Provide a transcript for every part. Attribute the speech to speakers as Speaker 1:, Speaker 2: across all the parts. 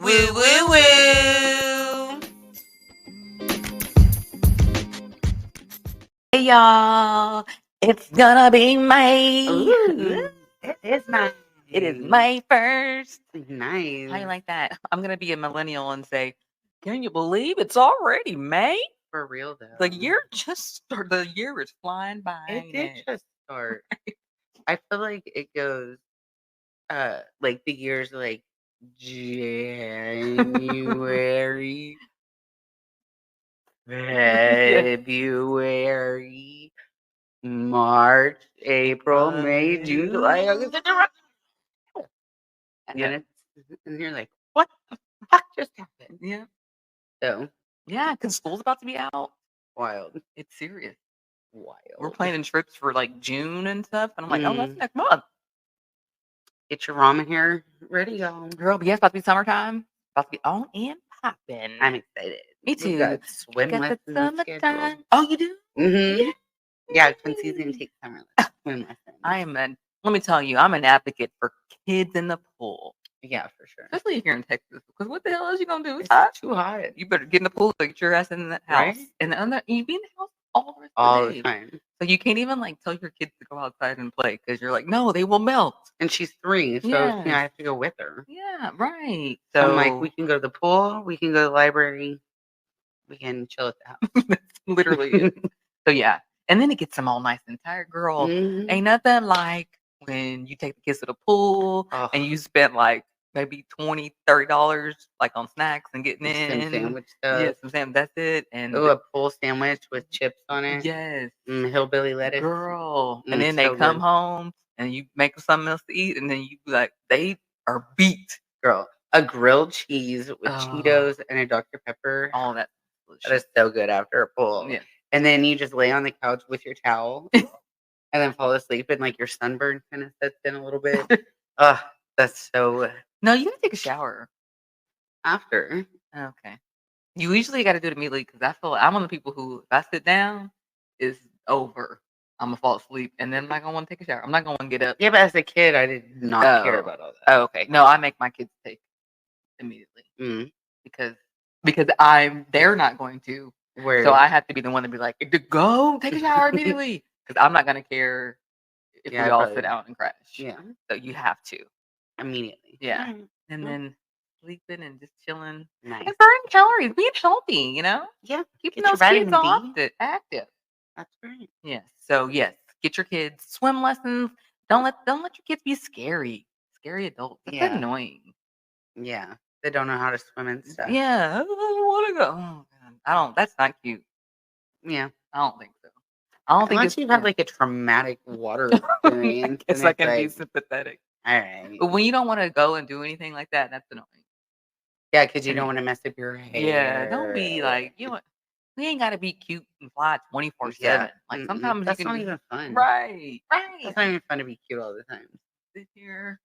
Speaker 1: Woo, woo, woo. Hey, y'all. It's gonna be May.
Speaker 2: Ooh, it is nice.
Speaker 1: It is May 1st.
Speaker 2: Nice.
Speaker 1: How you like that? I'm gonna be a millennial and say, can you believe it's already May?
Speaker 2: For real though.
Speaker 1: The year the year is flying by.
Speaker 2: It did just start. I feel like it goes like the years like January, February, March, April, May, June, July, August, September. And then and you're like, what the fuck just happened?
Speaker 1: Yeah.
Speaker 2: So
Speaker 1: yeah, because school's about to be out.
Speaker 2: wild.
Speaker 1: It's serious.
Speaker 2: Wild.
Speaker 1: We're planning trips for like June and stuff, and I'm like, oh, that's next month.
Speaker 2: Get your ramen hair ready, y'all.
Speaker 1: Girl, but yeah, it's about to be summertime. About to be on and popping.
Speaker 2: I'm excited.
Speaker 1: Me too.
Speaker 2: We got swim
Speaker 1: Got the
Speaker 2: lessons scheduled.
Speaker 1: summertime. Oh, you do?
Speaker 2: Mm-hmm. Yeah, Quincy's gonna take summer swim lessons.
Speaker 1: Let me tell you, I'm an advocate for kids in the pool.
Speaker 2: Yeah, for sure.
Speaker 1: Especially here in Texas, because what the hell else you gonna do?
Speaker 2: It's hot. Too hot.
Speaker 1: You better get in the pool, get your ass in that house,
Speaker 2: Right?
Speaker 1: and you be in the house all the rest
Speaker 2: All
Speaker 1: of the
Speaker 2: the
Speaker 1: day.
Speaker 2: time.
Speaker 1: So you can't even like tell your kids to go outside and play because you're like, no, they will melt.
Speaker 2: And she's 3, so I have to go with her.
Speaker 1: Yeah, right.
Speaker 2: So I'm like, we can go to the pool, we can go to the library, we can chill at the house.
Speaker 1: That's literally it. So yeah, and then it gets them all nice and tired, girl. Ain't nothing like when you take the kids to the pool and you spent like maybe $20, $30 like on snacks and getting in.
Speaker 2: Some sandwich stuff.
Speaker 1: Yeah, some sandwich. That's it. And
Speaker 2: a pool sandwich with chips on it.
Speaker 1: Yes.
Speaker 2: Hillbilly lettuce.
Speaker 1: Girl. And then they come home and you make them something else to eat, and then you be like, they are beat.
Speaker 2: Girl, a grilled cheese with Cheetos and a Dr. Pepper.
Speaker 1: All that.
Speaker 2: That is so good after a pool.
Speaker 1: Yeah.
Speaker 2: And then you just lay on the couch with your towel and then fall asleep, and like your sunburn kind of sets in a little bit. That's so.
Speaker 1: No, you gotta take a shower
Speaker 2: after.
Speaker 1: Okay. You usually got to do it immediately because I feel like I'm one of the people who, if I sit down, it's over. I'm gonna fall asleep, and then I'm not gonna want to take a shower. I'm not gonna want to get up.
Speaker 2: Yeah, but as a kid, I did not care about all that.
Speaker 1: Oh, okay. No, I make my kids take immediately because they're not going to. So I have to be the one to be like, go take a shower immediately because I'm not gonna care if we all sit down and crash.
Speaker 2: Yeah.
Speaker 1: So you have to
Speaker 2: immediately.
Speaker 1: Yeah. And then sleeping and just chilling.
Speaker 2: Nice.
Speaker 1: And burning calories, being healthy, you know?
Speaker 2: Yeah.
Speaker 1: Keeping those kids all active.
Speaker 2: That's right.
Speaker 1: Yes. So yes, get your kids swim lessons. Don't let your kids be scary. Scary adults. That's annoying.
Speaker 2: Yeah. They don't know how to swim and stuff.
Speaker 1: Yeah. I don't want to go. Oh, God. That's not cute.
Speaker 2: Yeah.
Speaker 1: I don't think so. I don't think
Speaker 2: unless you've had like a traumatic water experience.
Speaker 1: It's like can be sympathetic.
Speaker 2: All right.
Speaker 1: But when you don't want to go and do anything like that, that's annoying.
Speaker 2: Yeah, because you don't want to mess up your hair.
Speaker 1: Yeah, don't be like, we ain't got to be cute and fly 24/7. Like sometimes
Speaker 2: that's not even fun.
Speaker 1: Right.
Speaker 2: It's not even fun to be cute all the time.
Speaker 1: Sit here.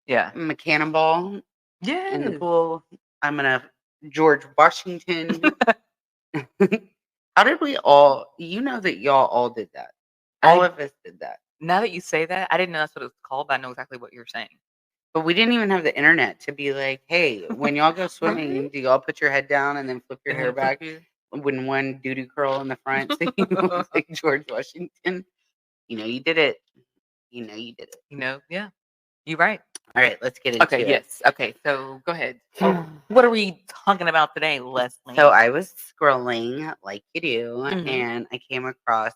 Speaker 1: Yeah.
Speaker 2: I'm a cannonball.
Speaker 1: Yeah.
Speaker 2: In the pool. I'm gonna George Washington. How did we all? You know that y'all all did that. All of us did that.
Speaker 1: Now that you say that, I didn't know that's what it's called, but I know exactly what you're saying.
Speaker 2: But we didn't even have the internet to be like, hey, when y'all go swimming, do y'all put your head down and then flip your hair back? When one doo-doo curl in the front, so you look like George Washington. You know, you did it. You know, you did it.
Speaker 1: You know, yeah. You're right.
Speaker 2: All right, let's get into it.
Speaker 1: Okay, yes. Okay, so go ahead. What are we talking about today, Leslie?
Speaker 2: So I was scrolling like you do, and I came across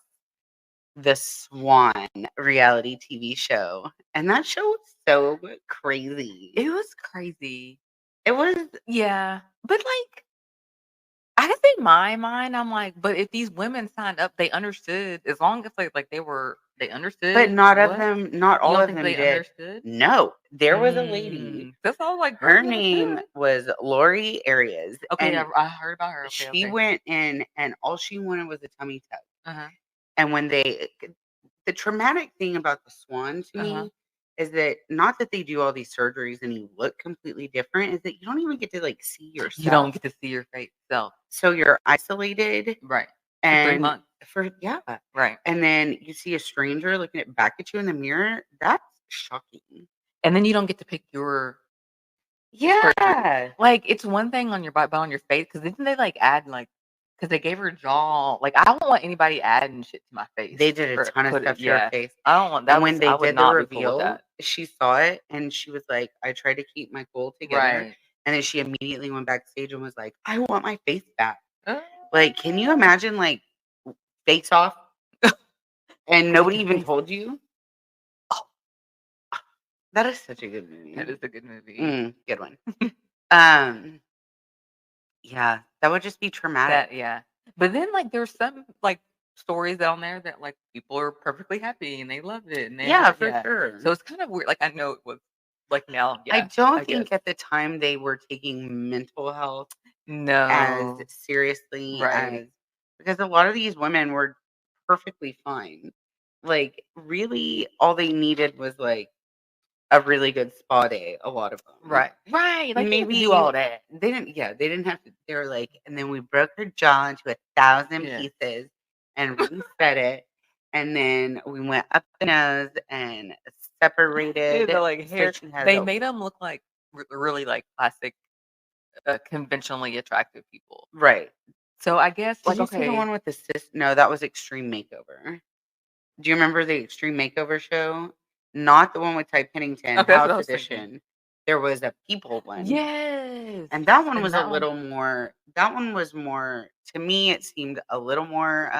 Speaker 2: the Swan reality TV show. And that show was so crazy.
Speaker 1: It was crazy.
Speaker 2: It was,
Speaker 1: yeah. But like, I guess in my mind, I'm like, but if these women signed up, they understood. As long as they understood.
Speaker 2: But not all of them did.
Speaker 1: Understood?
Speaker 2: No, there was a lady.
Speaker 1: That's all like
Speaker 2: her name was Lori Arias.
Speaker 1: Okay, I heard about her. Okay,
Speaker 2: she went in, and all she wanted was a tummy tuck. And when the traumatic thing about the Swan to me is that not that they do all these surgeries and you look completely different, is that you don't even get to like see yourself.
Speaker 1: You don't get to see your face self.
Speaker 2: So you're isolated.
Speaker 1: Right.
Speaker 2: And
Speaker 1: for 3 months.
Speaker 2: Right. And then you see a stranger looking back at you in the mirror. That's shocking.
Speaker 1: And then you don't get to pick your
Speaker 2: Yeah.
Speaker 1: Like, it's one thing on your body, but on your face, because didn't they, like, add, like, because they gave her jaw, like, I don't want anybody adding shit to my face.
Speaker 2: They did a ton of stuff to her face.
Speaker 1: I don't want that.
Speaker 2: And when they
Speaker 1: I would
Speaker 2: did the
Speaker 1: not be cool with
Speaker 2: reveal,
Speaker 1: that.
Speaker 2: she saw it and she was like, I tried to keep my cool together.
Speaker 1: Right.
Speaker 2: And then she immediately went backstage and was like, I want my face back. Like, can you imagine, like, Face Off? And nobody even told you? Oh, that is such a good movie.
Speaker 1: That is a good movie.
Speaker 2: Good one. Yeah, that would just be traumatic.
Speaker 1: Yeah. But then, like, there's some, like, stories on there that, like, people are perfectly happy and they loved it. And
Speaker 2: Yeah, for sure.
Speaker 1: So it's kind of weird. Like, I know it was, like, now,
Speaker 2: I don't think at the time they were taking mental health as seriously as, because a lot of these women were perfectly fine. Like, really, all they needed was, like, a really good spa day, a lot of them.
Speaker 1: Right. Like,
Speaker 2: Maybe
Speaker 1: do all that.
Speaker 2: They didn't have to. They were like, and then we broke her jaw into 1,000 pieces and reset it. And then we went up the nose and separated.
Speaker 1: The, like, hair. They made them look like really, like, classic, conventionally attractive people.
Speaker 2: Right.
Speaker 1: So I guess,
Speaker 2: like, you see the one with the cyst? No, that was Extreme Makeover. Do you remember the Extreme Makeover show? Not the one with Ty Pennington, House Edition. There was a People one.
Speaker 1: Yes.
Speaker 2: And that one was a little more, that one was more, to me, it seemed a little more,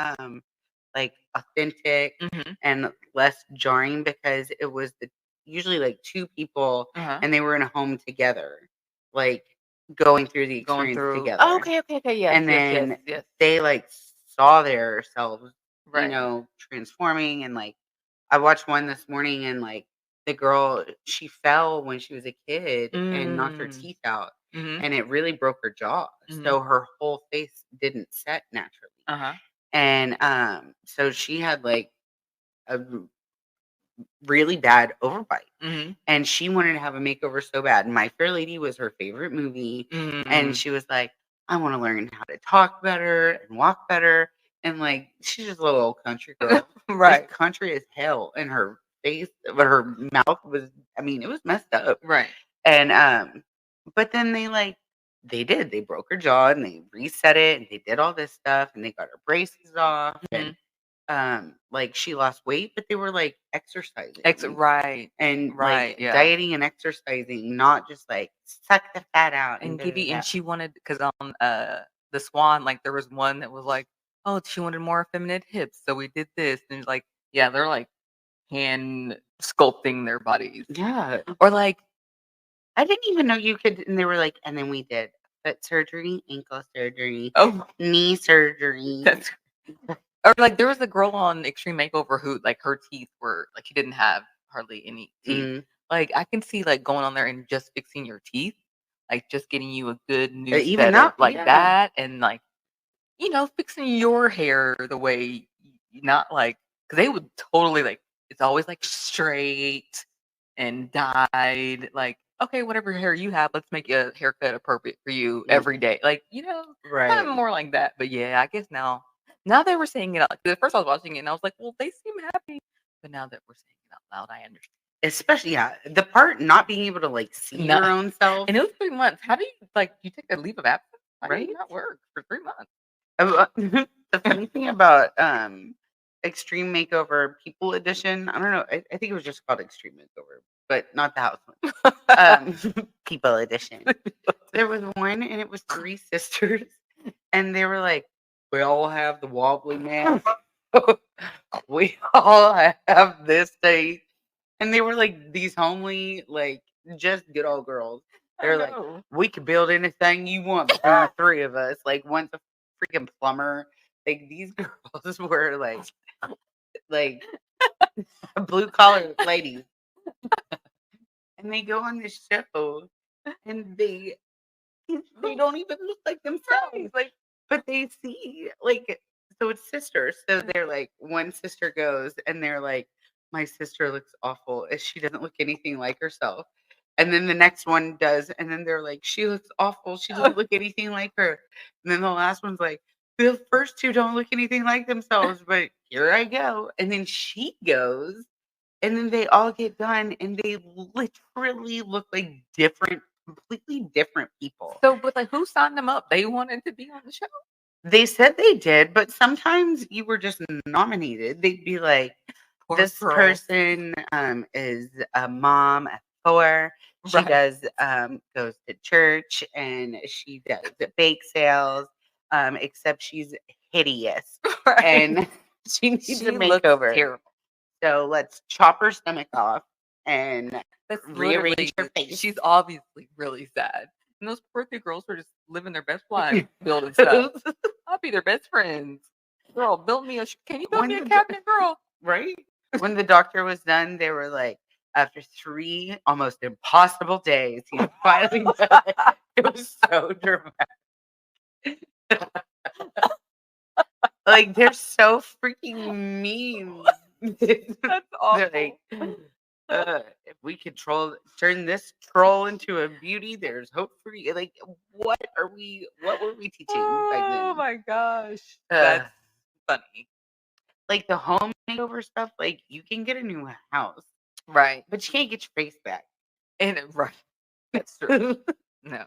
Speaker 2: like, authentic and less jarring, because it was usually, like, two people and they were in a home together, like, going through the experience together.
Speaker 1: Oh, okay, yes.
Speaker 2: And then they, like, saw themselves, you know, transforming. And, like, I watched one this morning, and, like, the girl, she fell when she was a kid and knocked her teeth out, and it really broke her jaw. So her whole face didn't set naturally. And so she had, like, a really bad overbite, and she wanted to have a makeover so bad. And My Fair Lady was her favorite movie, and she was like, I want to learn how to talk better and walk better. And, like, she's just a little old country girl. Right. Country as hell in her face, but her mouth was, I mean, it was messed up.
Speaker 1: Right.
Speaker 2: And but then they broke her jaw and they reset it and they did all this stuff and they got her braces off and like, she lost weight, but they were, like, exercising.
Speaker 1: Right.
Speaker 2: And like, dieting and exercising, not just like suck the fat out
Speaker 1: and give you. And she wanted, because on the Swan, like, there was one that was like, oh, she wanted more effeminate hips, so we did this. And like, yeah, they're like hand sculpting their bodies.
Speaker 2: Yeah.
Speaker 1: Or like,
Speaker 2: I didn't even know you could. And they were like, and then we did foot surgery, ankle surgery, knee surgery.
Speaker 1: Or like, there was a girl on Extreme Makeover who, like, her teeth were like, she didn't have hardly any teeth. Like, I can see, like, going on there and just fixing your teeth, like, just getting you a good new
Speaker 2: even
Speaker 1: setup like that, and, like, you know, fixing your hair the way, not like, because they would totally, like, it's always like straight and dyed. Like, okay, whatever hair you have, let's make a haircut appropriate for you every day. Like, you know, kind of more like that. But yeah, I guess now they were saying it out. At first I was watching it and I was like, well, they seem happy. But now that we're saying it out loud, I understand.
Speaker 2: Especially, the part not being able to, like, see your own self.
Speaker 1: And it was 3 months. How do you, like, you take a leave of absence? How do you not work for 3 months?
Speaker 2: The funny thing about Extreme Makeover People Edition, I don't know, I think it was just called Extreme Makeover, but not the house one. People Edition. There was one, and it was 3 sisters, and they were like, we all have the wobbly man. We all have this day. And they were like these homely, like, just good old girls. They're like, we could build anything you want between the 3 of us. Like, one's a freaking plumber. Like, these girls were like blue collar ladies. And they go on this show and they don't even look like themselves. Like, but they see, like, so it's sisters. So they're like, one sister goes and they're like, my sister looks awful. She doesn't look anything like herself. And then the next one does, and then they're like, she looks awful. She doesn't look anything like her. And then the last one's like, the first 2 don't look anything like themselves, but here I go. And then she goes, and then they all get done, and they literally look like different completely different people.
Speaker 1: So, but like, who signed them up? They wanted to be on the show.
Speaker 2: They said they did, but sometimes you were just nominated. They'd be like,
Speaker 1: Poor
Speaker 2: this
Speaker 1: girl.
Speaker 2: person is a mom at 4. She does goes to church and she does bake sales. Except she's hideous and she needs a makeover.
Speaker 1: Terrible.
Speaker 2: So let's chop her stomach off and rearrange her face.
Speaker 1: She's obviously really sad. And those poor 2 girls were just living their best lives, building stuff. I'll be their best friends. Girl, build me can you build me a cabinet, girl?
Speaker 2: Right? When the doctor was done, they were like, after 3 almost impossible days, he finally done it. It was so dramatic. Like, they're so freaking mean.
Speaker 1: That's awful.
Speaker 2: Like, if we turn this troll into a beauty, there's hope for you. Like, what were we teaching back then?
Speaker 1: Oh my gosh. That's funny.
Speaker 2: Like the home makeover stuff, like you can get a new house.
Speaker 1: Right.
Speaker 2: But you can't get your face back.
Speaker 1: And right. That's true. No.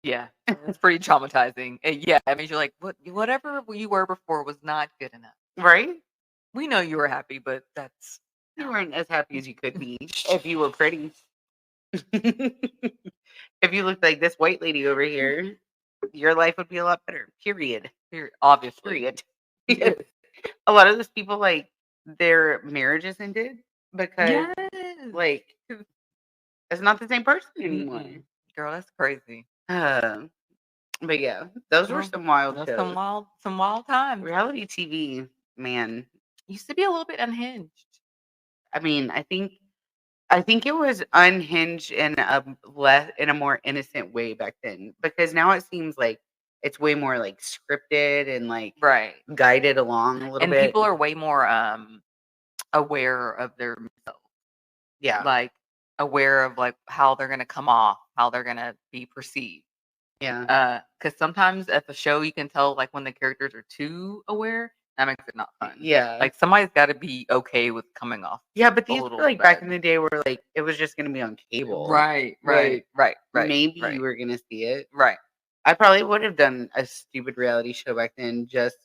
Speaker 1: Yeah. It's pretty traumatizing. And yeah, I mean you're like, whatever you were before was not good enough.
Speaker 2: Right?
Speaker 1: We know you were happy, but
Speaker 2: you weren't as happy as you could be if you were pretty. If you looked like this white lady over here, your life would be a lot better. Period.
Speaker 1: Obviously.
Speaker 2: Period. A lot of those people, like, their marriages ended because, like, it's not the same person anymore.
Speaker 1: Girl, that's crazy.
Speaker 2: But yeah, those were some wild shows.
Speaker 1: Some wild times.
Speaker 2: Reality TV, man,
Speaker 1: used to be a little bit unhinged.
Speaker 2: I mean, I think it was unhinged in a more innocent way back then, because now it seems like it's way more like scripted and like guided along a little bit.
Speaker 1: And people are way more aware of themselves.
Speaker 2: Yeah.
Speaker 1: Like aware of like how they're gonna come off, how they're gonna be perceived.
Speaker 2: Yeah.
Speaker 1: Because sometimes at the show you can tell like when the characters are too aware. That makes it not fun.
Speaker 2: Yeah.
Speaker 1: Like somebody's got to be okay with coming off.
Speaker 2: Yeah, but these were like back in the day where like it was just gonna be on cable.
Speaker 1: Right.
Speaker 2: Maybe you were gonna see it.
Speaker 1: Right.
Speaker 2: I probably would have done a stupid reality show back then just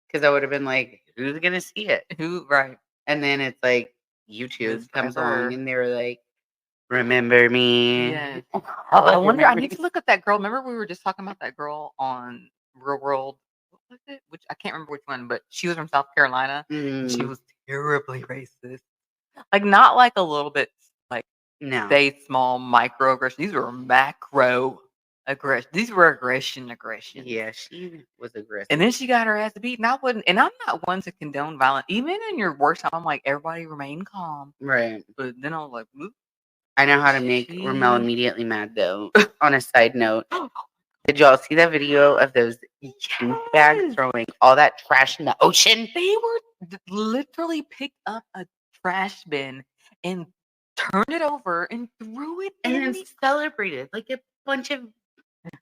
Speaker 2: because I would have been like, who's gonna see it?
Speaker 1: Right.
Speaker 2: And then it's like YouTube comes along and they were like, remember me?
Speaker 1: Yeah. I wonder. I need to look up that girl. Remember we were just talking about that girl on Real World. What was it? Which I can't remember which one, but she was from South Carolina. She was terribly racist. Like not like a little bit like say small microaggression. These were macro aggression. These were aggression.
Speaker 2: Yeah, she was aggressive.
Speaker 1: And then she got her ass beat. And I'm not one to condone violence. Even in your worst time, I'm like, everybody remain calm.
Speaker 2: Right.
Speaker 1: But then I was like, whoop.
Speaker 2: I know how to make Ramelle immediately mad though. On a side note. Did y'all see that video of those bags throwing all that trash in the ocean?
Speaker 1: They were literally picked up a trash bin and turned it over and threw it
Speaker 2: and then celebrated like a bunch of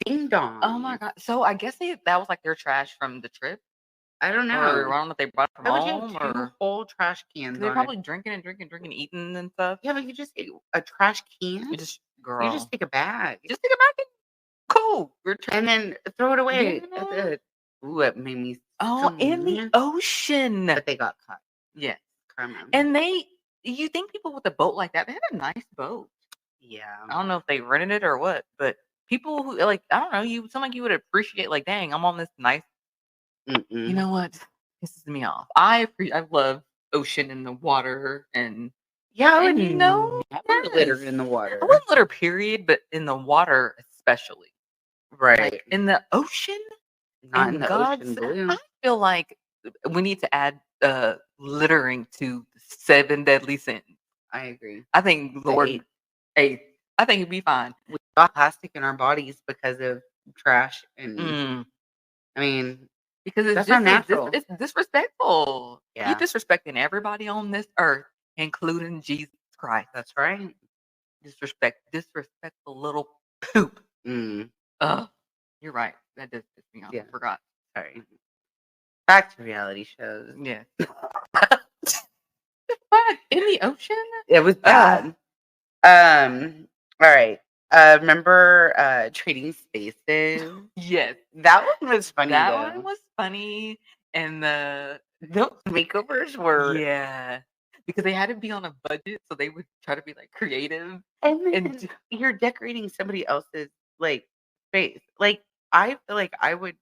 Speaker 2: ding dongs.
Speaker 1: Oh my god! So I guess that was like their trash from the trip.
Speaker 2: I don't know.
Speaker 1: Or I don't know if they brought it from home or
Speaker 2: whole trash cans.
Speaker 1: They're probably drinking, eating and stuff.
Speaker 2: Yeah, but you just take a trash can.
Speaker 1: You just
Speaker 2: take a bag.
Speaker 1: Just take a bag. Cool.
Speaker 2: And then throw it away. Ooh, it made me.
Speaker 1: In the ocean.
Speaker 2: But they got caught.
Speaker 1: Yeah.
Speaker 2: Karma.
Speaker 1: And you think people with a boat like that, they had a nice boat.
Speaker 2: Yeah.
Speaker 1: I don't know if they rented it or what, but people who like, I don't know, you sound like you would appreciate like, dang, I'm on this nice. You know what? Pisses me off. I love ocean and the water and.
Speaker 2: Yeah, I would never litter in the water.
Speaker 1: I wouldn't litter, period, but in the water especially.
Speaker 2: Right.
Speaker 1: Like in the ocean?
Speaker 2: Not in the ocean blue.
Speaker 1: I feel like we need to add littering to 7 deadly sins.
Speaker 2: I agree.
Speaker 1: I think Lord 8. I think it'd be fine.
Speaker 2: We got plastic in our bodies because of trash and I mean
Speaker 1: because it's
Speaker 2: that's not natural.
Speaker 1: It's disrespectful.
Speaker 2: Yeah.
Speaker 1: You're disrespecting everybody on this earth, including Jesus Christ.
Speaker 2: That's right.
Speaker 1: Disrespectful little poop.
Speaker 2: Oh,
Speaker 1: you're right. That does piss me off.
Speaker 2: Yeah.
Speaker 1: I forgot.
Speaker 2: Sorry. Back to reality shows.
Speaker 1: Yeah. What? In the ocean?
Speaker 2: It was bad. All right. Remember Trading Spaces?
Speaker 1: Yes.
Speaker 2: That one was funny,
Speaker 1: That
Speaker 2: though.
Speaker 1: one was funny, and
Speaker 2: those makeovers were...
Speaker 1: Yeah. Because they had to be on a budget, so they would try to be, like, creative.
Speaker 2: And then
Speaker 1: And
Speaker 2: you're decorating somebody else's, like, space. Like, I feel like I would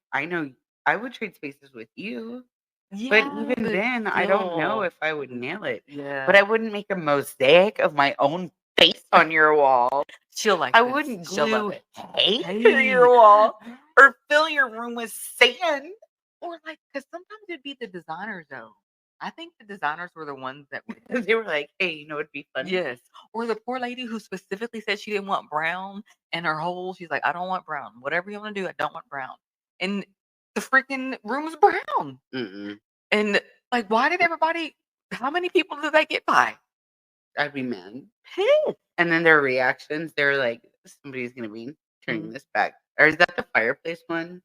Speaker 2: trade spaces with you. But
Speaker 1: yeah,
Speaker 2: even
Speaker 1: but
Speaker 2: then, I don't know
Speaker 1: still.
Speaker 2: if I would nail it. But
Speaker 1: Yeah.
Speaker 2: I wouldn't make a mosaic of my own face on your wall.
Speaker 1: She'll like
Speaker 2: I
Speaker 1: this.
Speaker 2: wouldn't
Speaker 1: She'll love
Speaker 2: glue
Speaker 1: it.
Speaker 2: hay to
Speaker 1: Hey.
Speaker 2: your wall or fill your room with sand.
Speaker 1: Or, like, because sometimes it'd be the designers, though. I think the designers were the ones that would
Speaker 2: They were like, hey, you know, it'd be funny.
Speaker 1: yes. Or the poor lady who specifically said she didn't want brown, and her whole she's like, "I don't want brown. Whatever you wanna do, I don't want brown." And the freaking room is brown.
Speaker 2: Mm-mm.
Speaker 1: And, like, why did everybody how many people did that get by?
Speaker 2: I'd be mad.
Speaker 1: Pissed.
Speaker 2: And then their reactions, they're like, somebody's going to be turning this back. Or is that the fireplace one?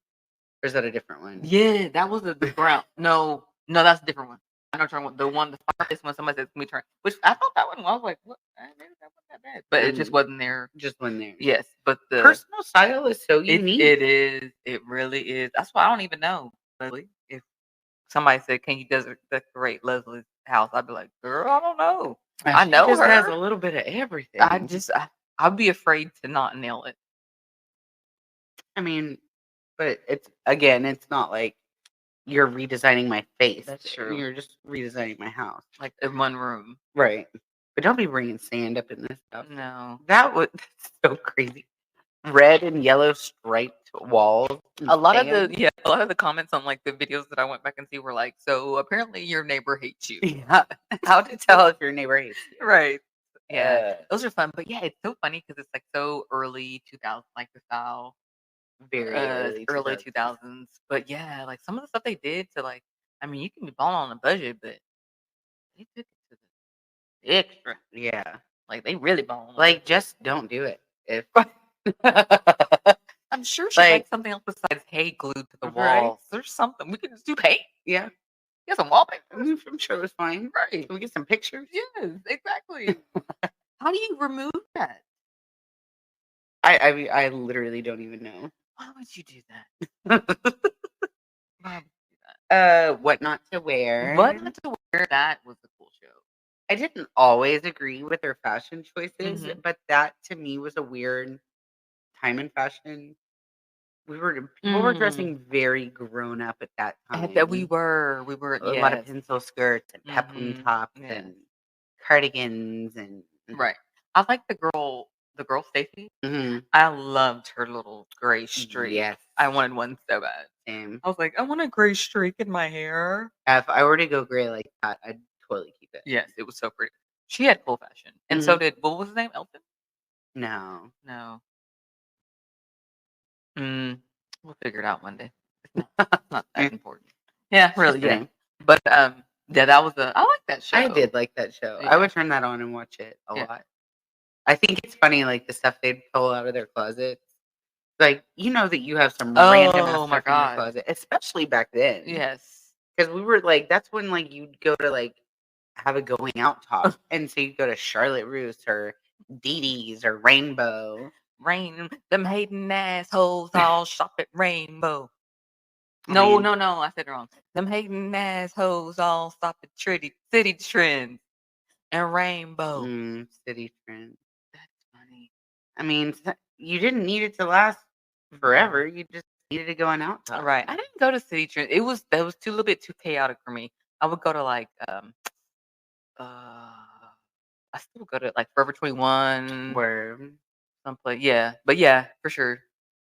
Speaker 2: Or is that a different one?
Speaker 1: Yeah, that was the brown. No, that's a different one. I know what the fireplace one somebody said can we turn, which I thought that one I was like, what? Maybe that wasn't that bad. But it just wasn't there.
Speaker 2: Just wasn't there.
Speaker 1: Yes, but the
Speaker 2: personal style is so unique.
Speaker 1: It is. It really is. That's why I don't even know. Leslie, if somebody said, "Can you decorate Leslie's house?" I'd be like, "Girl, I don't know. I know
Speaker 2: just
Speaker 1: her.
Speaker 2: has a little bit of everything."
Speaker 1: I'd be afraid to not nail it.
Speaker 2: I mean, but it's not like you're redesigning my face.
Speaker 1: That's true.
Speaker 2: You're just redesigning my house,
Speaker 1: like in one room,
Speaker 2: right? But don't be bringing sand up in this stuff.
Speaker 1: No,
Speaker 2: that's so crazy. Red and yellow striped walls.
Speaker 1: A lot of the comments on like the videos that I went back and see were like, so apparently your neighbor hates you.
Speaker 2: Yeah. How to tell if your neighbor hates you.
Speaker 1: Right. Yeah. Those are fun. But yeah, it's so funny because it's like so early 2000s, like the style.
Speaker 2: Very
Speaker 1: early 2000s. But yeah, like some of the stuff they did to like, I mean, you can be balling on a budget, but they took it to the extra.
Speaker 2: Yeah.
Speaker 1: Like they really balling.
Speaker 2: Like just don't do it. If
Speaker 1: I'm sure she likes something else besides hay glued to the walls. There's something we can just do paint.
Speaker 2: Yeah.
Speaker 1: Get some wallpaper.
Speaker 2: I'm sure it was fine.
Speaker 1: Right.
Speaker 2: Can we get some pictures?
Speaker 1: Yes, exactly. How do you remove that?
Speaker 2: I literally don't even know.
Speaker 1: Why would you do that? Why would you do that?
Speaker 2: What not to wear.
Speaker 1: What not to wear? That was a cool show.
Speaker 2: I didn't always agree with their fashion choices, but that to me was a weird time in fashion. People were dressing very grown up at that time.
Speaker 1: That we were
Speaker 2: a lot of pencil skirts and peplum tops and cardigans and
Speaker 1: right. I like the girl Stacy. I loved her little gray streak.
Speaker 2: Yes,
Speaker 1: I wanted one so bad.
Speaker 2: Same.
Speaker 1: I was like, I want a gray streak in my hair.
Speaker 2: If I were to go gray like that, I'd totally keep it.
Speaker 1: Yes, it was so pretty. She had cool fashion, and so did what was his name? Elton?
Speaker 2: No.
Speaker 1: We'll figure it out one day. It's not that important. Yeah, really. Yeah. But yeah, that was I like that show.
Speaker 2: I did like that show.
Speaker 1: Yeah.
Speaker 2: I would turn that on and watch it a lot. I think it's funny, like the stuff they'd pull out of their closets. Like, you know that you have some random ass stuff in your closet, especially back then.
Speaker 1: Yes.
Speaker 2: Because we were like, that's when like you'd go to like have a going out talk. And so you'd go to Charlotte Russe or Dee Dee's or Rainbow.
Speaker 1: Them hating assholes all shop at Rainbow. No, I said it wrong. Them hating assholes all stop at City Trends and Rainbow.
Speaker 2: City Trends.
Speaker 1: That's funny.
Speaker 2: I mean, you didn't need it to last forever. You just needed to go on out talk.
Speaker 1: Right. I didn't go to City Trends. That was a little bit too chaotic for me. I would go to like I still go to like Forever 21
Speaker 2: where
Speaker 1: someplace. Yeah. But yeah, for sure.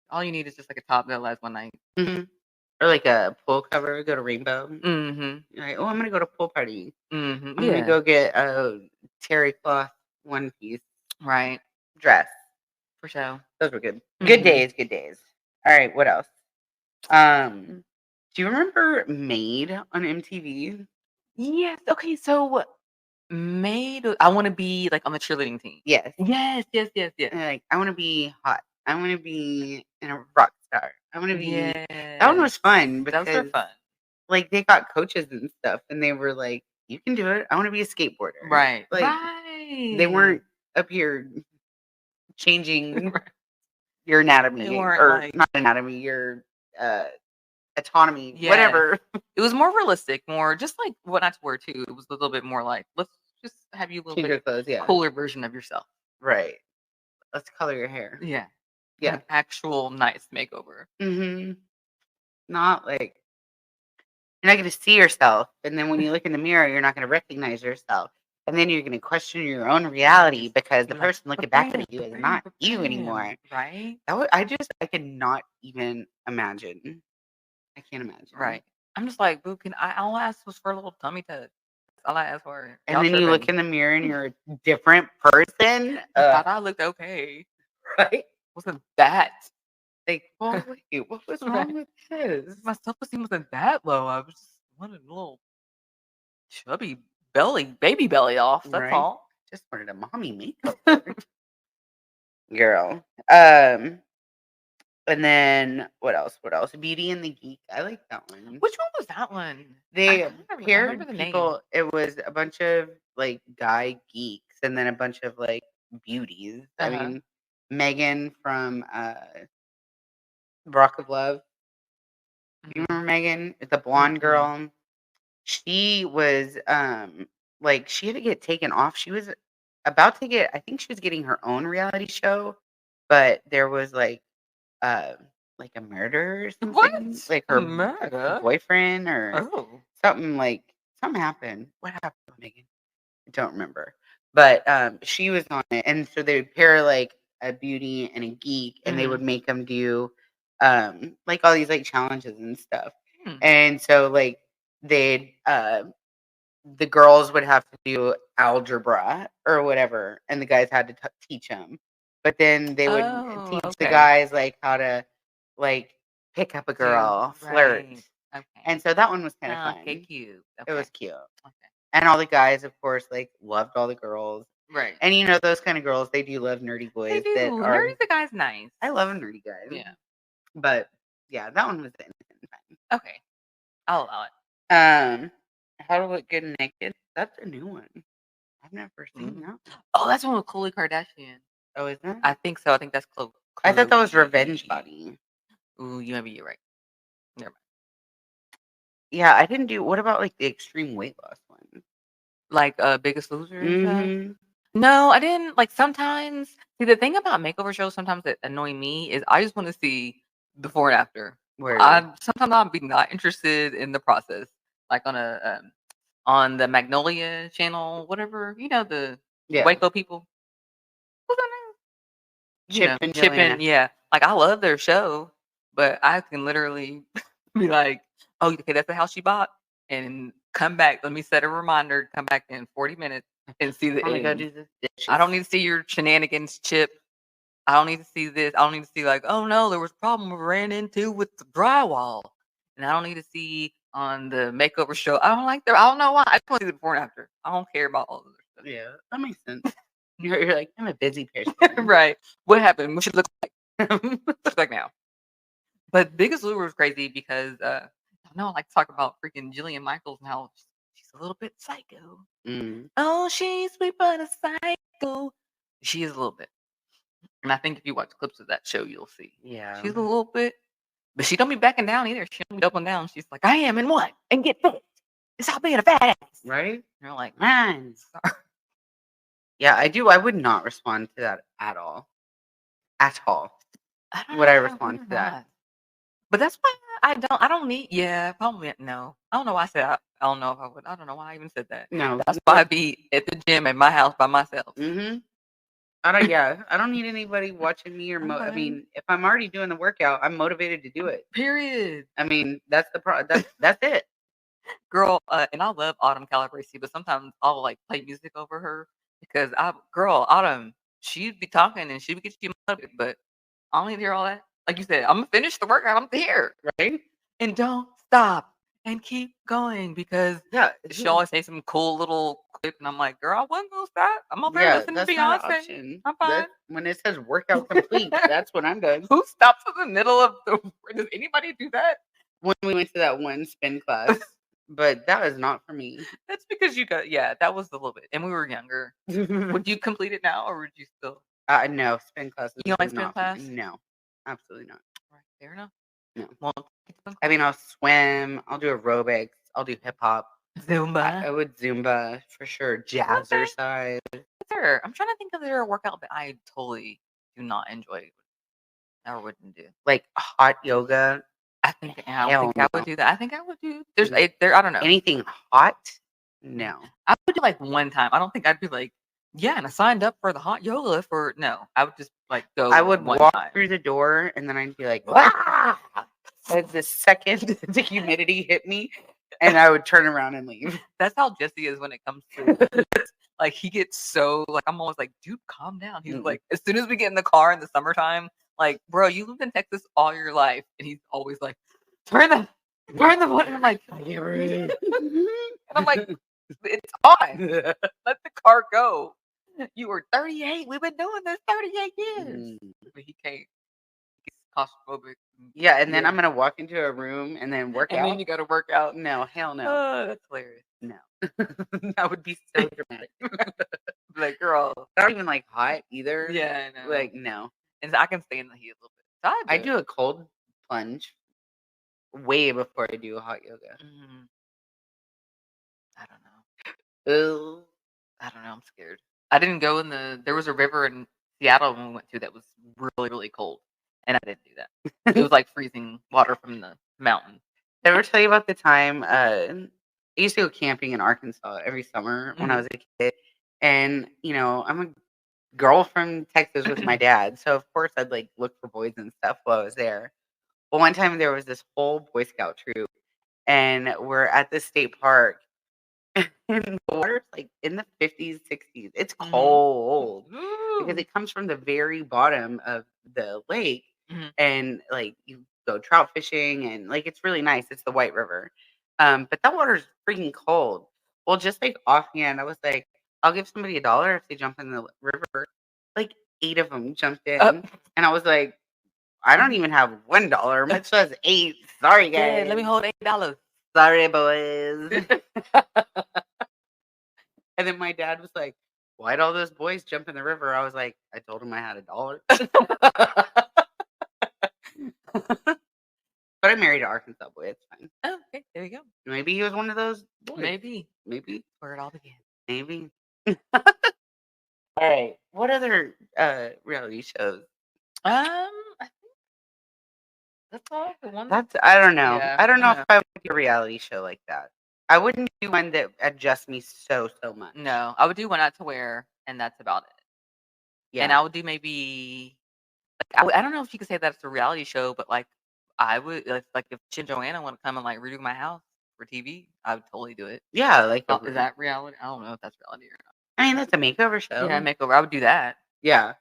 Speaker 1: All you need is just like a top that lasts one night.
Speaker 2: Or like a pool cover, go to Rainbow. You're like, oh, I'm gonna go to pool party. I'm gonna go get a terry cloth one piece.
Speaker 1: Right.
Speaker 2: Dress.
Speaker 1: For sure.
Speaker 2: Those were good. Good days, good days. All right, what else? Do you remember Made on MTV?
Speaker 1: Yes. Okay, so Made I want to be like on the cheerleading team.
Speaker 2: Yes.
Speaker 1: Yes.
Speaker 2: Like I want to be hot. I want to be in a rock star. I want to be. That one was fun because
Speaker 1: those are fun.
Speaker 2: Like they got coaches and stuff, and they were like, "You can do it. I want to be a skateboarder."
Speaker 1: Right.
Speaker 2: Like they weren't up here changing your anatomy, or like, not anatomy, your autonomy, whatever.
Speaker 1: It was more realistic, more just like what not to wear too. It was a little bit more like, let's just have you a little bit clothes, cooler version of yourself.
Speaker 2: Right. Let's color your hair.
Speaker 1: Yeah.
Speaker 2: Yeah.
Speaker 1: An actual nice makeover.
Speaker 2: Not like you're not going to see yourself, and then when you look in the mirror, you're not going to recognize yourself, and then you're going to question your own reality because the person looking back at you is not you anymore.
Speaker 1: Right?
Speaker 2: I cannot even imagine. I can't imagine.
Speaker 1: Right. I'm just like, boo, all I asked was for a little tummy tuck. All I asked for.
Speaker 2: And then you look in the mirror and you're a different person.
Speaker 1: I thought I looked okay.
Speaker 2: Right?
Speaker 1: Wasn't that?
Speaker 2: Like, well, wait, what was wrong with this?
Speaker 1: My self-esteem wasn't that low. I was just wanted a little chubby belly, baby belly off. That's all.
Speaker 2: Just wanted a mommy makeover. Girl. And then what else? Beauty and the Geek. I like that one.
Speaker 1: Which one was that one?
Speaker 2: They paired people. It was a bunch of like guy geeks and then a bunch of like beauties. I mean, Megan from Rock of Love. You remember Megan? The blonde girl. She was like she had to get taken off. She was about to get, I think she was getting her own reality show, but there was like a murder or something.
Speaker 1: What?
Speaker 2: Like her boyfriend or something happened. What happened with Megan? I don't remember. But she was on it, and so they would pair like a beauty and a geek, and they would make them do like all these like challenges and stuff. And so like they'd the girls would have to do algebra or whatever, and the guys had to teach them. But then they would teach the guys like how to like pick up a girl, flirt. Okay. And so that one was kind of fun.
Speaker 1: Okay, cute.
Speaker 2: It was cute. Okay. And all the guys, of course, like loved all the girls. Right. And you know those kind of girls, they do love nerdy boys.
Speaker 1: They do. Nerdy the guy's nice.
Speaker 2: I love nerdy guys. Yeah. But yeah, that one was innocent.
Speaker 1: Okay. I'll allow it.
Speaker 2: How to Look Good Naked. That's a new one. I've never seen that.
Speaker 1: Oh, that's one with Khloe Kardashian.
Speaker 2: Oh, is that?
Speaker 1: I think so. I think that's Khloe.
Speaker 2: I thought that was Revenge Body.
Speaker 1: Ooh, you're right. Never mind.
Speaker 2: Yeah, I didn't do. What about like the extreme weight loss one?
Speaker 1: Like Biggest Loser and stuff? No, I didn't. Like sometimes, see the thing about makeover shows sometimes that annoy me is I just want to see before and after. Sometimes I'll be not interested in the process. Like on the Magnolia channel, whatever, you know, the Waco people. What's their name? Chip and yeah. Like I love their show, but I can literally be like, oh, okay, that's the house she bought, and come back. Let me set a reminder. Come back in 40 minutes and see the end.
Speaker 2: Go do this.
Speaker 1: I don't need to see your shenanigans, Chip. I don't need to see this. I don't need to see like, oh no, there was a problem we ran into with the drywall, and I don't need to see on the makeover show. I don't know why. I just want to see the before and after. I don't care about all of this stuff.
Speaker 2: Yeah, that makes sense. You're like, I'm a busy person.
Speaker 1: Right. What happened? What should look like? Looks like now. But Biggest Loser was crazy because I like to talk about freaking Jillian Michaels and how she's a little bit psycho. Oh, she's sweet but a psycho. She is a little bit. And I think if you watch clips of that show, you'll see.
Speaker 2: Yeah.
Speaker 1: She's a little bit. But she don't be backing down either. She don't be doubling down. She's like, I am and what? And get fit. It's all being a fat ass.
Speaker 2: Right?
Speaker 1: And you're like, man.
Speaker 2: Yeah, I do. I would not respond to that at all. At all. Would I respond to that?
Speaker 1: But that's why I don't need, probably no. I don't know why I said, I don't know if I would. I don't know why I even said that.
Speaker 2: No.
Speaker 1: That's why I be at the gym at my house by myself.
Speaker 2: I don't need anybody watching me or I mean, if I'm already doing the workout, I'm motivated to do it.
Speaker 1: Period.
Speaker 2: I mean, that's the that's it.
Speaker 1: Girl, and I love Autumn Calabrese, but sometimes I'll like play music over her because Autumn, she'd be talking and she'd get you motivated, but I don't need to hear all that. Like you said, I'm gonna finish the workout. I'm here,
Speaker 2: right?
Speaker 1: And don't stop and keep going because she always say some cool little clip, and I'm like, girl, I wasn't gonna stop. I'm over here listening to Beyonce. I'm fine.
Speaker 2: When it says workout complete, that's when I'm done.
Speaker 1: Who stops in the middle of the? Does anybody do that?
Speaker 2: When we went to that one spin class, but that was not for me.
Speaker 1: That's because you got that was a little bit, and we were younger. Would you complete it now, or would you still?
Speaker 2: No, spin classes.
Speaker 1: You don't like
Speaker 2: is
Speaker 1: spin
Speaker 2: not
Speaker 1: class?
Speaker 2: No, absolutely not.
Speaker 1: Right, fair enough.
Speaker 2: No.
Speaker 1: Well,
Speaker 2: I mean, I'll swim. I'll do aerobics. I'll do hip hop.
Speaker 1: Zumba.
Speaker 2: I would Zumba for sure. Jazzercise.
Speaker 1: Sure. I'm trying to think of their workout that I totally do not enjoy or wouldn't do.
Speaker 2: Like hot yoga.
Speaker 1: I don't think I would do that. I think I would do. I don't know.
Speaker 2: Anything hot? No.
Speaker 1: I would do like one time. I don't think I'd be like, yeah, and I signed up for the hot yoga for no. I would just like go.
Speaker 2: I would
Speaker 1: one
Speaker 2: walk
Speaker 1: time.
Speaker 2: through the door and then I'd be like, "Wah!" As the second the humidity hit me, and I would turn around and leave.
Speaker 1: That's how Jesse is when it comes to like he gets so like I'm always like, dude, calm down. He's like, as soon as we get in the car in the summertime, like, bro, you lived in Texas all your life, and he's always like, turn the button. And I'm like, and I'm like, it's on. Let the car go. You were 38. We've been doing this 38 years. But he can't. He's claustrophobic.
Speaker 2: Yeah, and then I'm gonna walk into a room and then work out.
Speaker 1: And then you gotta work out.
Speaker 2: No, hell no.
Speaker 1: Oh, that's hilarious.
Speaker 2: No. That would be so dramatic.
Speaker 1: Like, girl.
Speaker 2: Not even like hot either.
Speaker 1: Yeah, I know.
Speaker 2: Like, no.
Speaker 1: And I can stay in the heat a little bit. So
Speaker 2: I do a cold plunge way before I do hot yoga.
Speaker 1: I don't know. I don't know. I'm scared. I didn't go there was a river in Seattle when we went to that was really, really cold. And I didn't do that. It was like freezing water from the mountain.
Speaker 2: Did I ever tell you about the time I used to go camping in Arkansas every summer when I was a kid? And, I'm a girl from Texas with my dad. So, of course, I'd like look for boys and stuff while I was there. Well, one time there was this whole Boy Scout troop, and we're at the state park. And the water's like in the 50s, 60s. It's cold because it comes from the very bottom of the lake. And like you go trout fishing and like it's really nice. It's the White River. But that water's freaking cold. Well, just like offhand, I was like, I'll give somebody $1 if they jump in the river. Like 8 of them jumped in. And I was like, I don't even have $1, much less 8. Sorry, guys.
Speaker 1: Yeah, let me hold $8.
Speaker 2: Sorry, boys. And then my dad was like, why'd all those boys jump in the river? I was like, I told him I had $1. But I married an Arkansas boy. It's fine.
Speaker 1: Oh, okay. There you go.
Speaker 2: Maybe he was one of those boys.
Speaker 1: Maybe.
Speaker 2: Where it all began. Maybe.
Speaker 1: All
Speaker 2: right. What other reality shows?
Speaker 1: I think that's all.
Speaker 2: I don't know.
Speaker 1: Yeah,
Speaker 2: I don't know if I would do a reality show like that. I wouldn't do one that adjusts me so much.
Speaker 1: No, I would do One Not to Wear, and that's about it. Yeah. And I would do maybe, like, I don't know if you could say that's a reality show, but like I would like if Chin Joanna want to come and like redo my house for TV, I would totally do it.
Speaker 2: Yeah, like
Speaker 1: is that reality? I don't know if that's reality or not.
Speaker 2: I mean, that's a makeover show.
Speaker 1: Yeah, makeover. I would do that.
Speaker 2: Yeah.